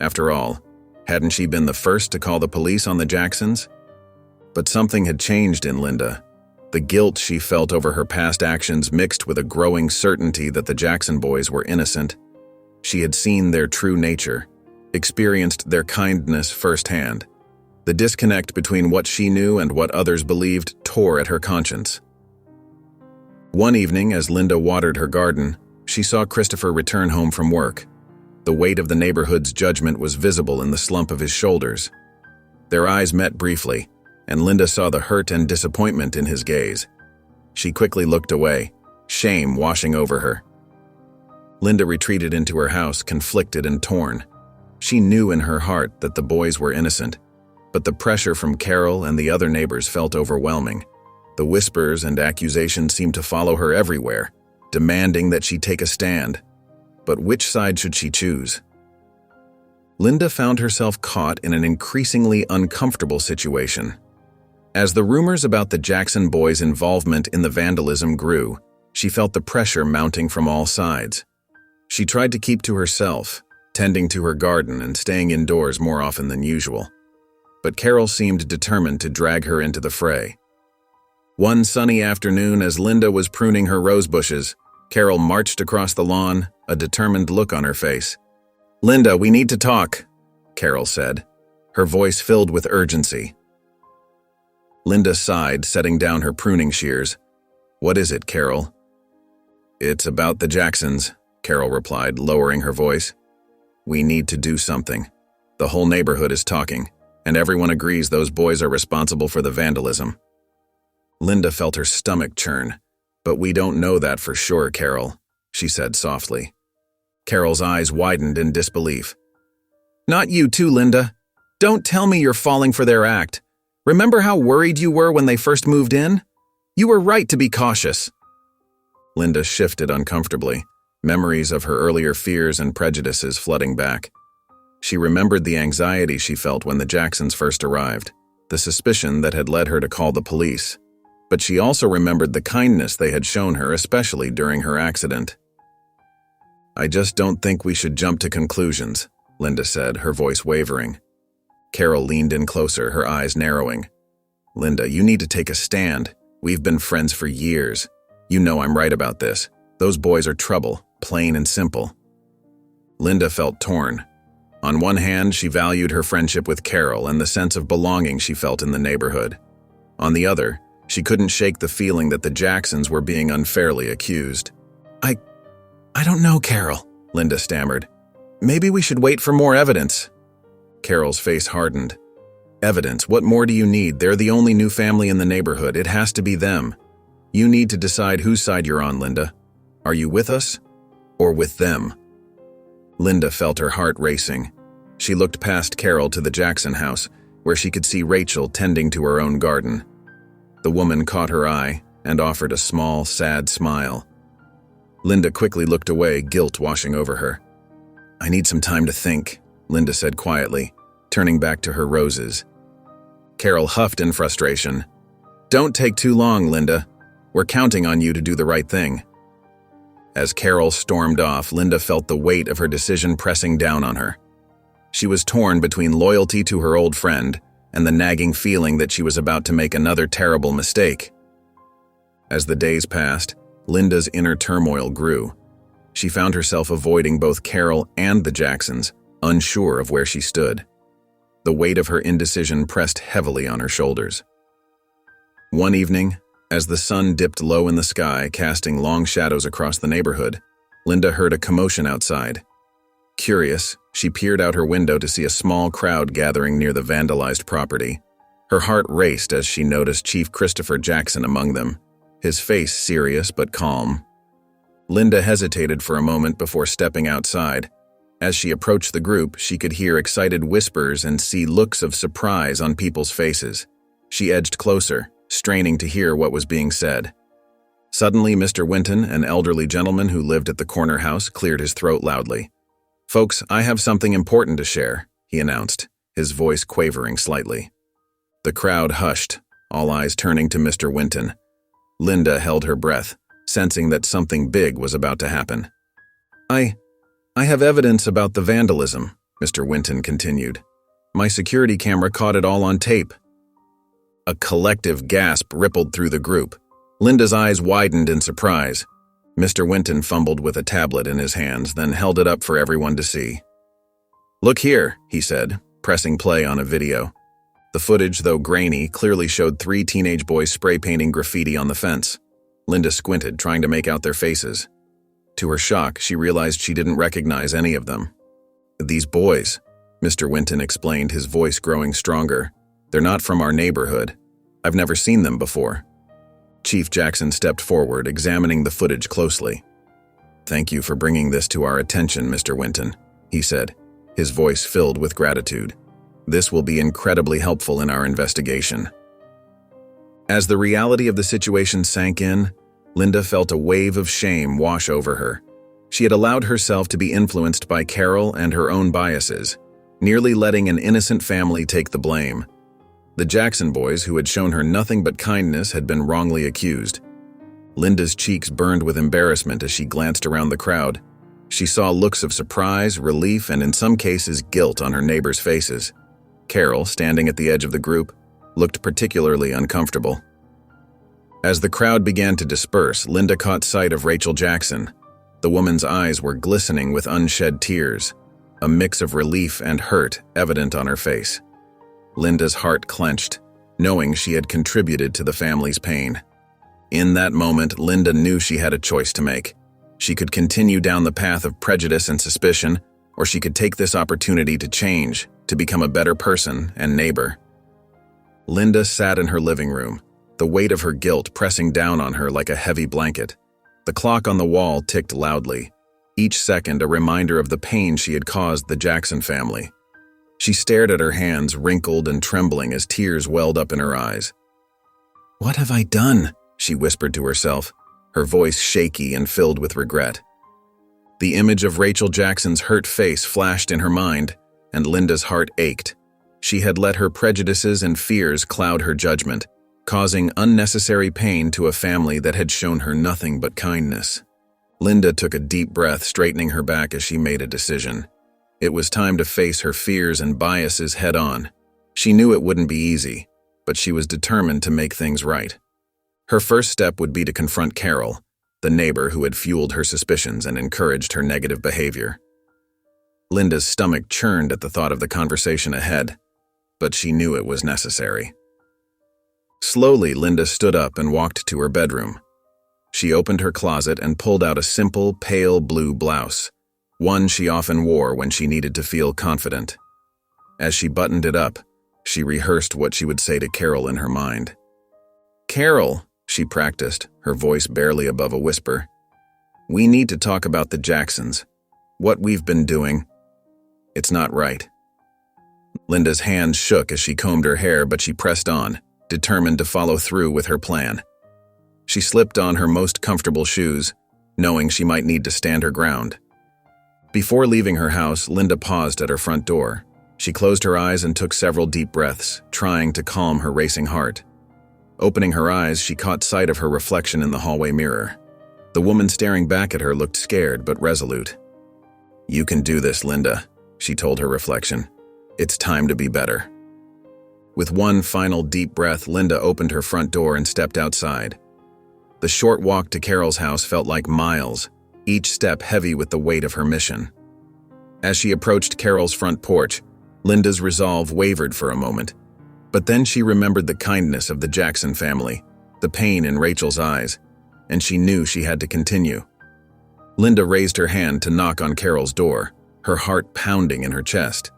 After all, hadn't she been the first to call the police on the Jacksons? But something had changed in Linda. The guilt she felt over her past actions mixed with a growing certainty that the Jackson boys were innocent. She had seen their true nature, experienced their kindness firsthand. The disconnect between what she knew and what others believed tore at her conscience. One evening, as Linda watered her garden, she saw Christopher return home from work. The weight of the neighborhood's judgment was visible in the slump of his shoulders. Their eyes met briefly, and Linda saw the hurt and disappointment in his gaze. She quickly looked away, shame washing over her. Linda retreated into her house, conflicted and torn. She knew in her heart that the boys were innocent, but the pressure from Carol and the other neighbors felt overwhelming. The whispers and accusations seemed to follow her everywhere, demanding that she take a stand. But which side should she choose? Linda found herself caught in an increasingly uncomfortable situation. As the rumors about the Jackson boys' involvement in the vandalism grew, she felt the pressure mounting from all sides. She tried to keep to herself, tending to her garden and staying indoors more often than usual. But Carol seemed determined to drag her into the fray. One sunny afternoon, as Linda was pruning her rose bushes, Carol marched across the lawn, a determined look on her face. "Linda, we need to talk," Carol said, her voice filled with urgency. Linda sighed, setting down her pruning shears. "What is it, Carol?" "It's about the Jacksons," Carol replied, lowering her voice. "We need to do something. The whole neighborhood is talking. and everyone agrees those boys are responsible for the vandalism. Linda felt her stomach churn. But we don't know that for sure, Carol, she said softly. Carol's eyes widened in disbelief. Not you too, Linda. Don't tell me you're falling for their act. Remember how worried you were when they first moved in? You were right to be cautious. Linda shifted uncomfortably, memories of her earlier fears and prejudices flooding back. She remembered the anxiety she felt when the Jacksons first arrived, the suspicion that had led her to call the police. But she also remembered the kindness they had shown her, especially during her accident. I just don't think we should jump to conclusions, Linda said, her voice wavering. Carol leaned in closer, her eyes narrowing. Linda, you need to take a stand. We've been friends for years. You know I'm right about this. Those boys are trouble, plain and simple. Linda felt torn. On one hand, she valued her friendship with Carol and the sense of belonging she felt in the neighborhood. On the other, she couldn't shake the feeling that the Jacksons were being unfairly accused. I don't know, Carol, Linda stammered. Maybe we should wait for more evidence. Carol's face hardened. Evidence? What more do you need? They're the only new family in the neighborhood. It has to be them. You need to decide whose side you're on, Linda. Are you with us or with them? Linda felt her heart racing. She looked past Carol to the Jackson house, where she could see Rachel tending to her own garden. The woman caught her eye and offered a small, sad smile. Linda quickly looked away, guilt washing over her. I need some time to think, Linda said quietly, turning back to her roses. Carol huffed in frustration. Don't take too long, Linda. We're counting on you to do the right thing. As Carol stormed off, Linda felt the weight of her decision pressing down on her. She was torn between loyalty to her old friend and the nagging feeling that she was about to make another terrible mistake. As the days passed, Linda's inner turmoil grew. She found herself avoiding both Carol and the Jacksons, unsure of where she stood. The weight of her indecision pressed heavily on her shoulders. One evening, as the sun dipped low in the sky, casting long shadows across the neighborhood, Linda heard a commotion outside. Curious, she peered out her window to see a small crowd gathering near the vandalized property. Her heart raced as she noticed Chief Christopher Jackson among them, his face serious but calm. Linda hesitated for a moment before stepping outside. As she approached the group, she could hear excited whispers and see looks of surprise on people's faces. She edged closer, straining to hear what was being said. Suddenly, Mr. Winton, an elderly gentleman who lived at the corner house, cleared his throat loudly. Folks, I have something important to share, he announced, his voice quavering slightly. The crowd hushed, all eyes turning to Mr. Winton. Linda held her breath, sensing that something big was about to happen. I have evidence about the vandalism, Mr. Winton continued. My security camera caught it all on tape. A collective gasp rippled through the group. Linda's eyes widened in surprise. Mr. Winton fumbled with a tablet in his hands, then held it up for everyone to see. Look here, he said, pressing play on a video. The footage, though grainy, clearly showed 3 teenage boys spray painting graffiti on the fence. Linda squinted, trying to make out their faces. To her shock, she realized she didn't recognize any of them. These boys, Mr. Winton explained, his voice growing stronger. They're not from our neighborhood. I've never seen them before. Chief Jackson stepped forward, examining the footage closely. Thank you for bringing this to our attention, Mr. Winton, he said, his voice filled with gratitude. This will be incredibly helpful in our investigation. As the reality of the situation sank in, Linda felt a wave of shame wash over her. She had allowed herself to be influenced by Carol and her own biases, nearly letting an innocent family take the blame. The Jackson boys, who had shown her nothing but kindness, had been wrongly accused. Linda's cheeks burned with embarrassment as she glanced around the crowd. She saw looks of surprise, relief, and in some cases guilt on her neighbors' faces. Carol, standing at the edge of the group, looked particularly uncomfortable. As the crowd began to disperse, Linda caught sight of Rachel Jackson. The woman's eyes were glistening with unshed tears, a mix of relief and hurt evident on her face. Linda's heart clenched, knowing she had contributed to the family's pain. In that moment, Linda knew she had a choice to make. She could continue down the path of prejudice and suspicion, or she could take this opportunity to change, to become a better person and neighbor. Linda sat in her living room, the weight of her guilt pressing down on her like a heavy blanket. The clock on the wall ticked loudly, each second a reminder of the pain she had caused the Jackson family. She stared at her hands, wrinkled and trembling as tears welled up in her eyes. "What have I done?" she whispered to herself, her voice shaky and filled with regret. The image of Rachel Jackson's hurt face flashed in her mind, and Linda's heart ached. She had let her prejudices and fears cloud her judgment, causing unnecessary pain to a family that had shown her nothing but kindness. Linda took a deep breath, straightening her back as she made a decision. It was time to face her fears and biases head-on. She knew it wouldn't be easy, but she was determined to make things right. Her first step would be to confront Carol, the neighbor who had fueled her suspicions and encouraged her negative behavior. Linda's stomach churned at the thought of the conversation ahead, but she knew it was necessary. Slowly, Linda stood up and walked to her bedroom. She opened her closet and pulled out a simple, pale blue blouse, one she often wore when she needed to feel confident. As she buttoned it up, she rehearsed what she would say to Carol in her mind. "Carol," she practiced, her voice barely above a whisper, "we need to talk about the Jacksons. What we've been doing. It's not right." Linda's hands shook as she combed her hair, but she pressed on, determined to follow through with her plan. She slipped on her most comfortable shoes, knowing she might need to stand her ground. Before leaving her house, Linda paused at her front door. She closed her eyes and took several deep breaths, trying to calm her racing heart. Opening her eyes, she caught sight of her reflection in the hallway mirror. The woman staring back at her looked scared but resolute. "You can do this, Linda," she told her reflection. "It's time to be better." With one final deep breath, Linda opened her front door and stepped outside. The short walk to Carol's house felt like miles, each step heavy with the weight of her mission. As she approached Carol's front porch, Linda's resolve wavered for a moment. But then she remembered the kindness of the Jackson family, the pain in Rachel's eyes, and she knew she had to continue. Linda raised her hand to knock on Carol's door, her heart pounding in her chest.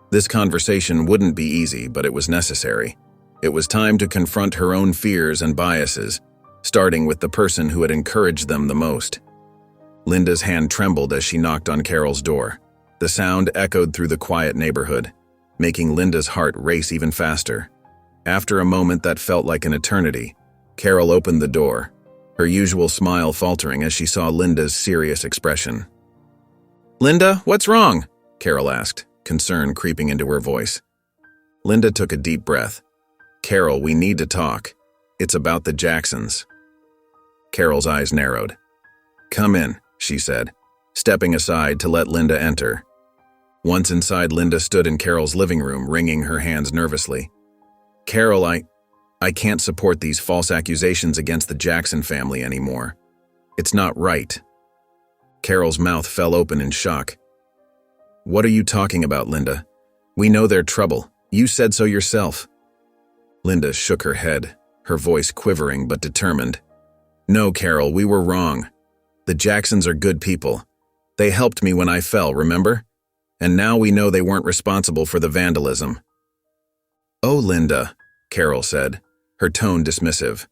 This conversation wouldn't be easy, but it was necessary. It was time to confront her own fears and biases, starting with the person who had encouraged them the most. Linda's hand trembled as she knocked on Carol's door. The sound echoed through the quiet neighborhood, making Linda's heart race even faster. After a moment that felt like an eternity, Carol opened the door, her usual smile faltering as she saw Linda's serious expression. "Linda, what's wrong?" Carol asked, concern creeping into her voice. Linda took a deep breath. "Carol, we need to talk. It's about the Jacksons." Carol's eyes narrowed. "Come in," she said, stepping aside to let Linda enter. Once inside, Linda stood in Carol's living room, wringing her hands nervously. "Carol, I can't support these false accusations against the Jackson family anymore. It's not right." Carol's mouth fell open in shock. "What are you talking about, Linda? We know they're trouble. You said so yourself." Linda shook her head, her voice quivering but determined. "No, Carol, we were wrong. The Jacksons are good people. They helped me when I fell, remember? And now we know they weren't responsible for the vandalism." "Oh, Linda," Carol said, her tone dismissive.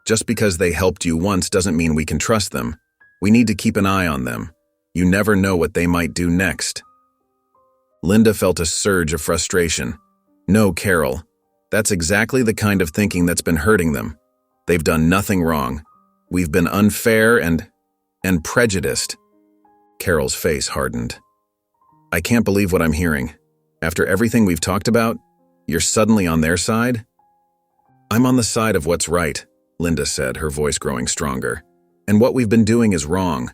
"Just because they helped you once doesn't mean we can trust them. We need to keep an eye on them. You never know what they might do next." Linda felt a surge of frustration. "No, Carol. That's exactly the kind of thinking that's been hurting them. They've done nothing wrong. We've been unfair and prejudiced." Carol's face hardened. "I can't believe what I'm hearing. After everything we've talked about, you're suddenly on their side?" "I'm on the side of what's right," Linda said, her voice growing stronger. "And what we've been doing is wrong.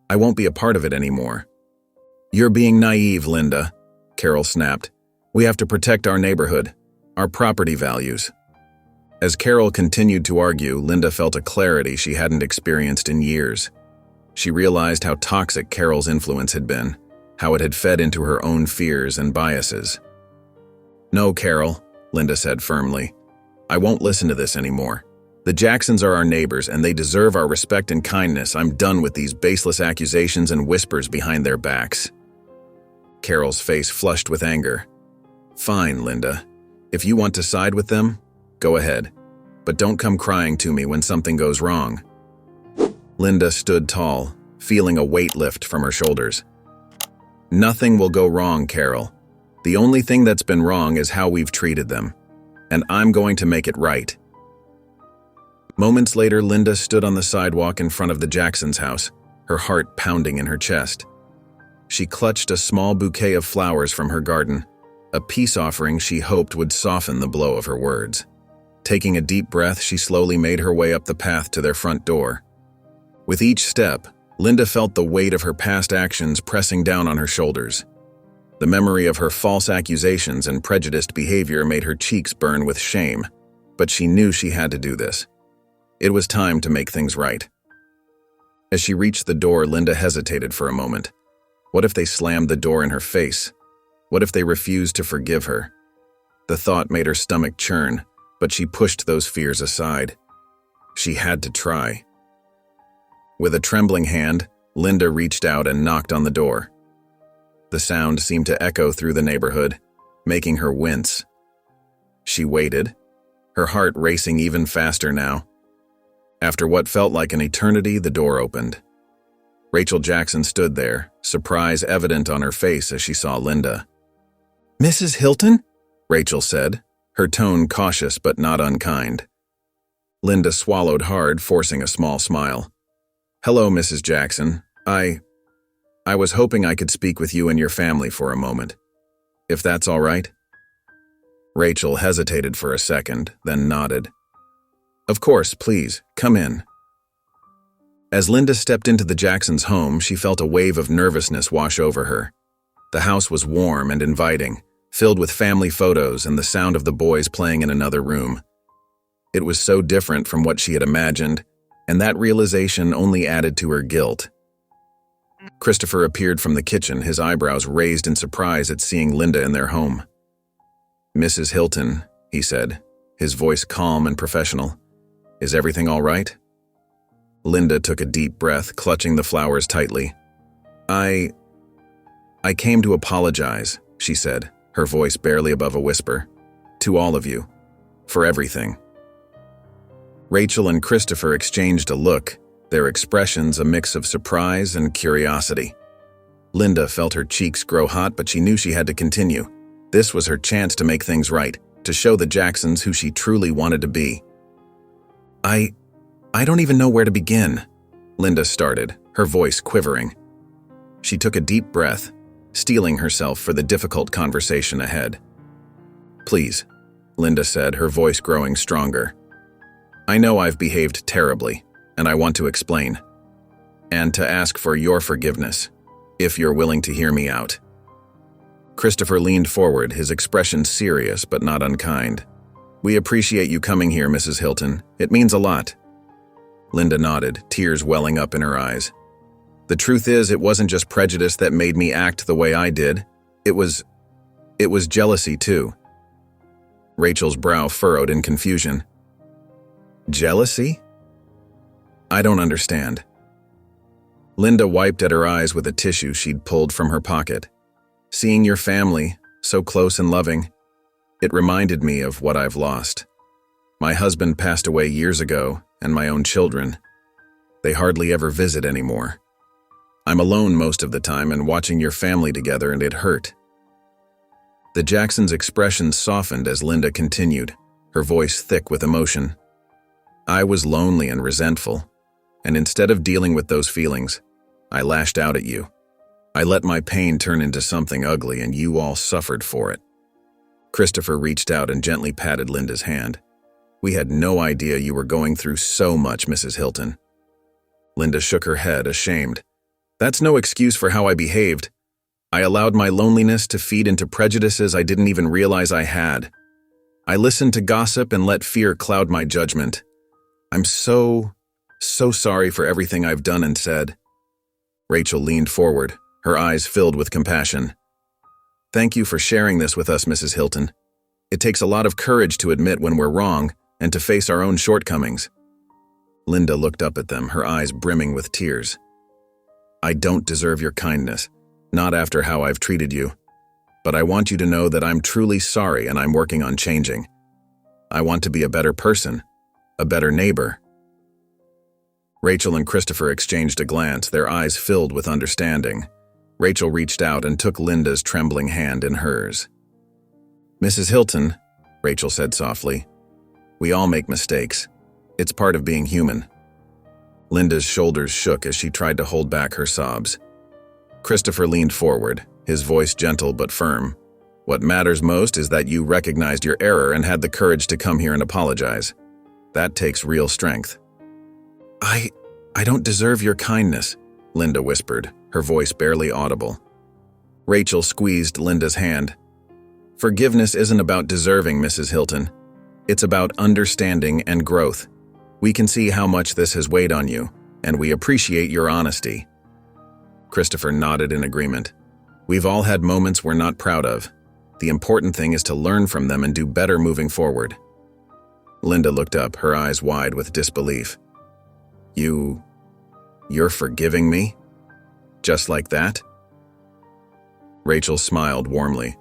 I won't be a part of it anymore." "You're being naive, Linda," Carol snapped. "We have to protect our neighborhood, our property values." As Carol continued to argue, Linda felt a clarity she hadn't experienced in years. She realized how toxic Carol's influence had been, how it had fed into her own fears and biases. "No, Carol," Linda said firmly. "I won't listen to this anymore. The Jacksons are our neighbors, and they deserve our respect and kindness. I'm done with these baseless accusations and whispers behind their backs." Carol's face flushed with anger. Fine, Linda. If you want to side with them, go ahead. But don't come crying to me when something goes wrong. Linda stood tall, feeling a weight lift from her shoulders. Nothing will go wrong, Carol. The only thing that's been wrong is how we've treated them. And I'm going to make it right. Moments later, Linda stood on the sidewalk in front of the Jacksons' house, her heart pounding in her chest. She clutched a small bouquet of flowers from her garden, a peace offering she hoped would soften the blow of her words. Taking a deep breath, she slowly made her way up the path to their front door. With each step, Linda felt the weight of her past actions pressing down on her shoulders. The memory of her false accusations and prejudiced behavior made her cheeks burn with shame, but she knew she had to do this. It was time to make things right. As she reached the door, Linda hesitated for a moment. What if they slammed the door in her face? What if they refused to forgive her? The thought made her stomach churn, but she pushed those fears aside. She had to try. With a trembling hand, Linda reached out and knocked on the door. The sound seemed to echo through the neighborhood, making her wince. She waited, her heart racing even faster now. After what felt like an eternity, the door opened. Rachel Jackson stood there, surprise evident on her face as she saw Linda. "Mrs. Hilton?" Rachel said, her tone cautious but not unkind. Linda swallowed hard, forcing a small smile. "Hello, Mrs. Jackson. I was hoping I could speak with you and your family for a moment. If that's all right?" Rachel hesitated for a second, then nodded. "Of course, please, come in." As Linda stepped into the Jacksons' home, she felt a wave of nervousness wash over her. The house was warm and inviting, filled with family photos and the sound of the boys playing in another room. It was so different from what she had imagined, and that realization only added to her guilt. Christopher appeared from the kitchen, his eyebrows raised in surprise at seeing Linda in their home. "Mrs. Hilton," he said, his voice calm and professional. "Is everything all right?" Linda took a deep breath, clutching the flowers tightly. I came to apologize," she said, her voice barely above a whisper. "To all of you. For everything." Rachel and Christopher exchanged a look, their expressions a mix of surprise and curiosity. Linda felt her cheeks grow hot, but she knew she had to continue. This was her chance to make things right, to show the Jacksons who she truly wanted to be. I don't even know where to begin," Linda started, her voice quivering. She took a deep breath, steeling herself for the difficult conversation ahead. "Please," Linda said, her voice growing stronger. "I know I've behaved terribly, and I want to explain. And to ask for your forgiveness, if you're willing to hear me out." Christopher leaned forward, his expression serious but not unkind. "We appreciate you coming here, Mrs. Hilton. It means a lot." Linda nodded, tears welling up in her eyes. "The truth is, it wasn't just prejudice that made me act the way I did. It was jealousy, too." Rachel's brow furrowed in confusion. "Jealousy? I don't understand." Linda wiped at her eyes with a tissue she'd pulled from her pocket. "Seeing your family, so close and loving, it reminded me of what I've lost. My husband passed away years ago, and my own children. They hardly ever visit anymore. I'm alone most of the time and watching your family together, and it hurt." The Jacksons' expression softened as Linda continued, her voice thick with emotion. "I was lonely and resentful, and instead of dealing with those feelings, I lashed out at you. I let my pain turn into something ugly, and you all suffered for it." Christopher reached out and gently patted Linda's hand. "We had no idea you were going through so much, Mrs. Hilton." Linda shook her head, ashamed. "That's no excuse for how I behaved. I allowed my loneliness to feed into prejudices I didn't even realize I had. I listened to gossip and let fear cloud my judgment. I'm so sorry for everything I've done and said." Rachel leaned forward, her eyes filled with compassion. "Thank you for sharing this with us, Mrs. Hilton. It takes a lot of courage to admit when we're wrong and to face our own shortcomings." Linda looked up at them, her eyes brimming with tears. "I don't deserve your kindness, not after how I've treated you. but I want you to know that I'm truly sorry and I'm working on changing. I want to be a better person, a better neighbor." Rachel and Christopher exchanged a glance, their eyes filled with understanding. Rachel reached out and took Linda's trembling hand in hers. "Mrs. Hilton," Rachel said softly, "we all make mistakes. It's part of being human." Linda's shoulders shook as she tried to hold back her sobs. Christopher leaned forward, his voice gentle but firm. "What matters most is that you recognized your error and had the courage to come here and apologize. That takes real strength." I don't deserve your kindness," Linda whispered, her voice barely audible. Rachel squeezed Linda's hand. "Forgiveness isn't about deserving, Mrs. Hilton. It's about understanding and growth. We can see how much this has weighed on you, and we appreciate your honesty." Christopher nodded in agreement. "We've all had moments we're not proud of. The important thing is to learn from them and do better moving forward." Linda looked up, her eyes wide with disbelief. You're forgiving me? Just like that?" Rachel smiled warmly.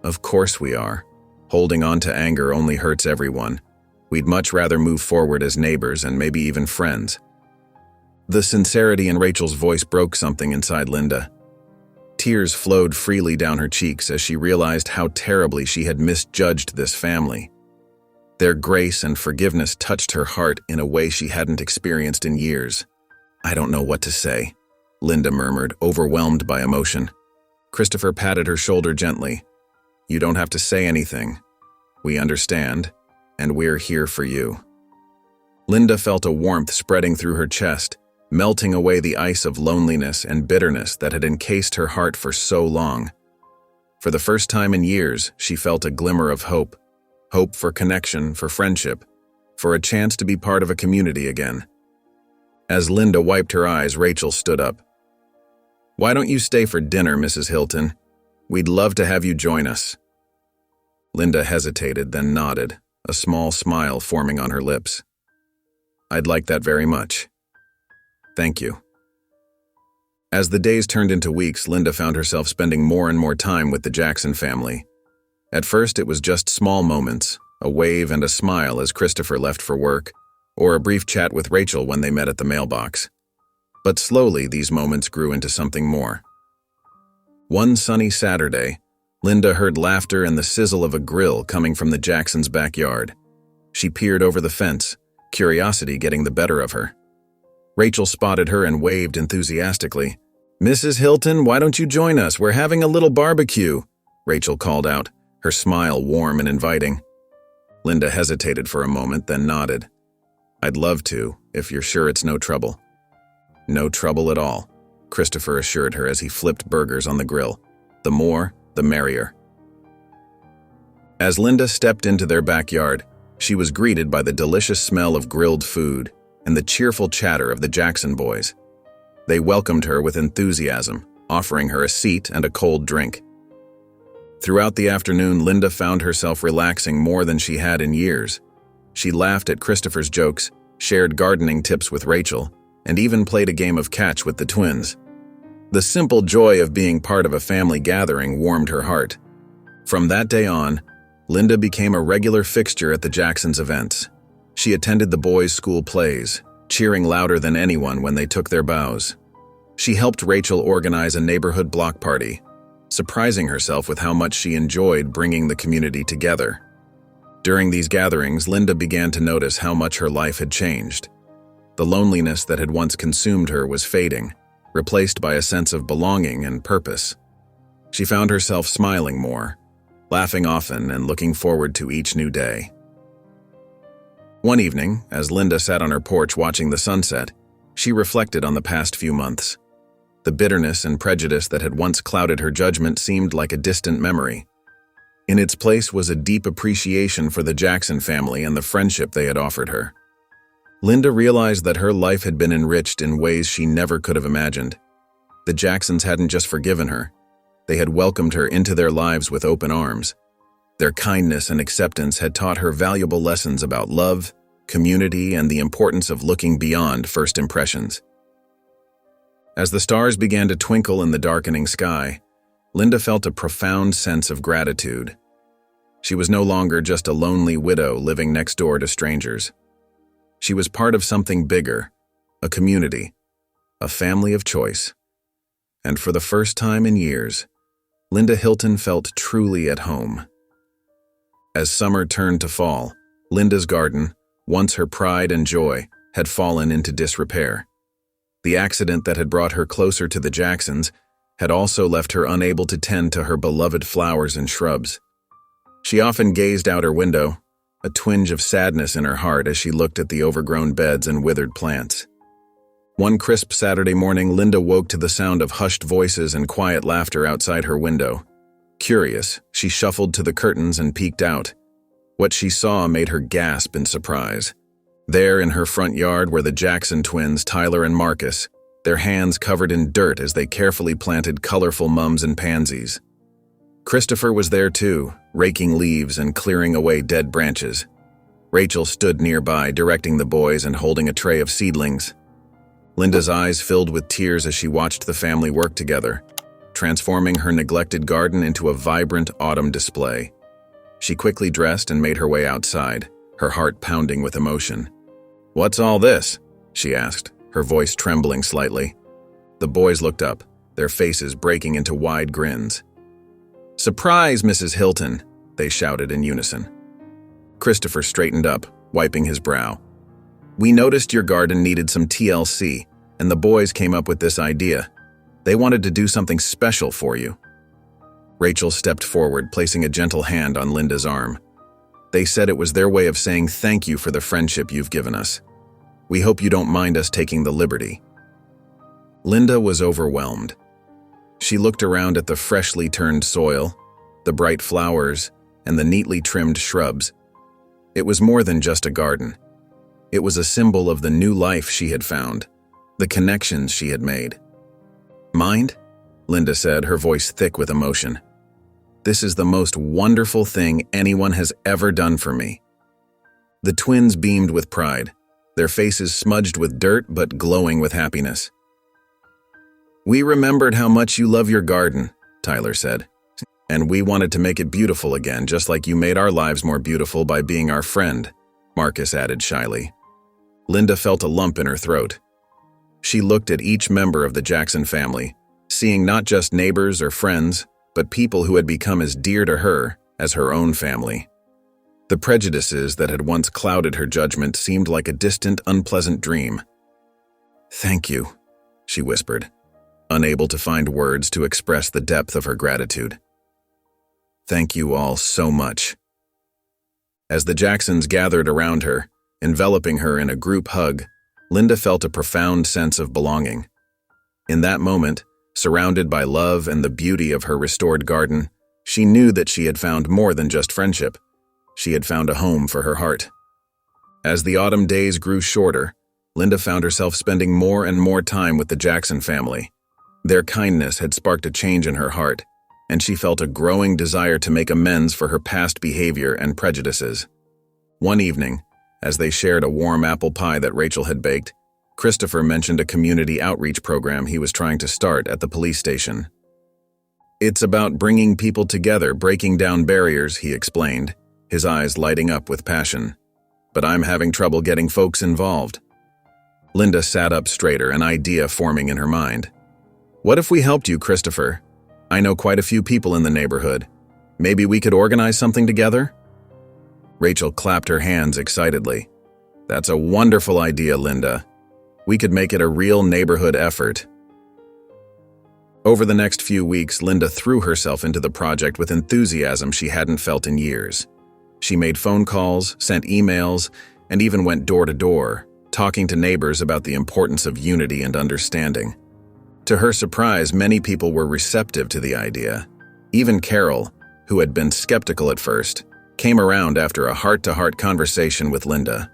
"Of course we are. Holding on to anger only hurts everyone. We'd much rather move forward as neighbors and maybe even friends." The sincerity in Rachel's voice broke something inside Linda. Tears flowed freely down her cheeks as she realized how terribly she had misjudged this family. Their grace and forgiveness touched her heart in a way she hadn't experienced in years. "I don't know what to say," Linda murmured, overwhelmed by emotion. Christopher patted her shoulder gently. "You don't have to say anything. We understand, and we're here for you." Linda felt a warmth spreading through her chest, melting away the ice of loneliness and bitterness that had encased her heart for so long. For the first time in years, she felt a glimmer of hope. Hope for connection, for friendship, for a chance to be part of a community again. As Linda wiped her eyes, Rachel stood up. "Why don't you stay for dinner, Mrs. Hilton? We'd love to have you join us." Linda hesitated, then nodded, a small smile forming on her lips. "I'd like that very much. Thank you." As the days turned into weeks, Linda found herself spending more and more time with the Jackson family. At first, it was just small moments, a wave and a smile as Christopher left for work, or a brief chat with Rachel when they met at the mailbox. But slowly, these moments grew into something more. One sunny Saturday, Linda heard laughter and the sizzle of a grill coming from the Jacksons' backyard. She peered over the fence, curiosity getting the better of her. Rachel spotted her and waved enthusiastically. "Mrs. Hilton, why don't you join us? We're having a little barbecue," Rachel called out, her smile warm and inviting. Linda hesitated for a moment, then nodded. "I'd love to, if you're sure it's no trouble." "No trouble at all," Christopher assured her as he flipped burgers on the grill. "The more, the merrier." As Linda stepped into their backyard, she was greeted by the delicious smell of grilled food and the cheerful chatter of the Jackson boys. They welcomed her with enthusiasm, offering her a seat and a cold drink. Throughout the afternoon, Linda found herself relaxing more than she had in years. She laughed at Christopher's jokes, shared gardening tips with Rachel, and even played a game of catch with the twins. The simple joy of being part of a family gathering warmed her heart. From that day on, Linda became a regular fixture at the Jacksons' events. She attended the boys' school plays, cheering louder than anyone when they took their bows. She helped Rachel organize a neighborhood block party, surprising herself with how much she enjoyed bringing the community together. During these gatherings, Linda began to notice how much her life had changed. The loneliness that had once consumed her was fading, replaced by a sense of belonging and purpose. She found herself smiling more, laughing often, and looking forward to each new day. One evening, as Linda sat on her porch watching the sunset, she reflected on the past few months. The bitterness and prejudice that had once clouded her judgment seemed like a distant memory. In its place was a deep appreciation for the Jackson family and the friendship they had offered her. Linda realized that her life had been enriched in ways she never could have imagined. The Jacksons hadn't just forgiven her. They had welcomed her into their lives with open arms. Their kindness and acceptance had taught her valuable lessons about love, community, and the importance of looking beyond first impressions. As the stars began to twinkle in the darkening sky, Linda felt a profound sense of gratitude. She was no longer just a lonely widow living next door to strangers. She was part of something bigger, a community, a family of choice. And for the first time in years, Linda Hilton felt truly at home. As summer turned to fall, Linda's garden, once her pride and joy, had fallen into disrepair. The accident that had brought her closer to the Jacksons had also left her unable to tend to her beloved flowers and shrubs. She often gazed out her window, a twinge of sadness in her heart as she looked at the overgrown beds and withered plants. One crisp Saturday morning, Linda woke to the sound of hushed voices and quiet laughter outside her window. Curious, she shuffled to the curtains and peeked out. What she saw made her gasp in surprise. There in her front yard were the Jackson twins, Tyler and Marcus, their hands covered in dirt as they carefully planted colorful mums and pansies. Christopher was there too, raking leaves and clearing away dead branches. Rachel stood nearby, directing the boys and holding a tray of seedlings. Linda's eyes filled with tears as she watched the family work together, transforming her neglected garden into a vibrant autumn display. She quickly dressed and made her way outside, her heart pounding with emotion. "What's all this?" she asked, her voice trembling slightly. The boys looked up, their faces breaking into wide grins. "Surprise, Mrs. Hilton!" they shouted in unison. Christopher straightened up, wiping his brow. "We noticed your garden needed some TLC, and the boys came up with this idea. They wanted to do something special for you." Rachel stepped forward, placing a gentle hand on Linda's arm. "They said it was their way of saying thank you for the friendship you've given us. We hope you don't mind us taking the liberty." Linda was overwhelmed. She looked around at the freshly turned soil, the bright flowers, and the neatly trimmed shrubs. It was more than just a garden. It was a symbol of the new life she had found, the connections she had made. "Mind?" Linda said, her voice thick with emotion. "This is the most wonderful thing anyone has ever done for me." The twins beamed with pride, their faces smudged with dirt but glowing with happiness. "We remembered how much you love your garden," Tyler said, "and we wanted to make it beautiful again, just like you made our lives more beautiful by being our friend," Marcus added shyly. Linda felt a lump in her throat. She looked at each member of the Jackson family, seeing not just neighbors or friends, but people who had become as dear to her as her own family. The prejudices that had once clouded her judgment seemed like a distant, unpleasant dream. "Thank you," she whispered, unable to find words to express the depth of her gratitude. "Thank you all so much." As the Jacksons gathered around her, enveloping her in a group hug, Linda felt a profound sense of belonging. In that moment, surrounded by love and the beauty of her restored garden, she knew that she had found more than just friendship. She had found a home for her heart. As the autumn days grew shorter, Linda found herself spending more and more time with the Jackson family. Their kindness had sparked a change in her heart, and she felt a growing desire to make amends for her past behavior and prejudices. One evening, as they shared a warm apple pie that Rachel had baked, Christopher mentioned a community outreach program he was trying to start at the police station. "It's about bringing people together, breaking down barriers," he explained, his eyes lighting up with passion. "But I'm having trouble getting folks involved." Linda sat up straighter, an idea forming in her mind. "What if we helped you, Christopher? I know quite a few people in the neighborhood. Maybe we could organize something together?" Rachel clapped her hands excitedly. "That's a wonderful idea, Linda. We could make it a real neighborhood effort." Over the next few weeks, Linda threw herself into the project with enthusiasm she hadn't felt in years. She made phone calls, sent emails, and even went door to door, talking to neighbors about the importance of unity and understanding. To her surprise, many people were receptive to the idea. Even Carol, who had been skeptical at first, came around after a heart-to-heart conversation with Linda.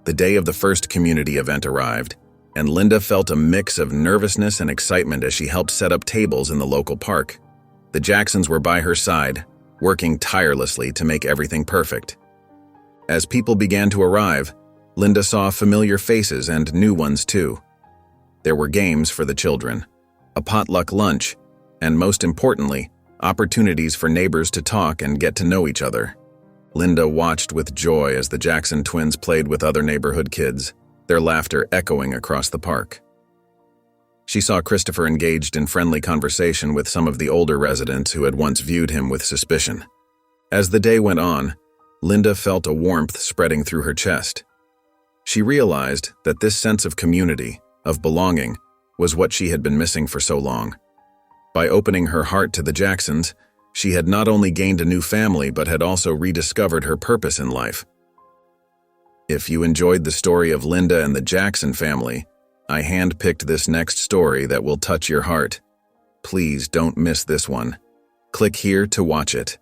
The day of the first community event arrived, and Linda felt a mix of nervousness and excitement as she helped set up tables in the local park. The Jacksons were by her side, working tirelessly to make everything perfect. As people began to arrive, Linda saw familiar faces and new ones too. There were games for the children, a potluck lunch, and most importantly, opportunities for neighbors to talk and get to know each other. Linda watched with joy as the Jackson twins played with other neighborhood kids, their laughter echoing across the park. She saw Christopher engaged in friendly conversation with some of the older residents who had once viewed him with suspicion. As the day went on, Linda felt a warmth spreading through her chest. She realized that this sense of community, of belonging, was what she had been missing for so long. By opening her heart to the Jacksons, she had not only gained a new family but had also rediscovered her purpose in life. If you enjoyed the story of Linda and the Jackson family, I handpicked this next story that will touch your heart. Please don't miss this one. Click here to watch it.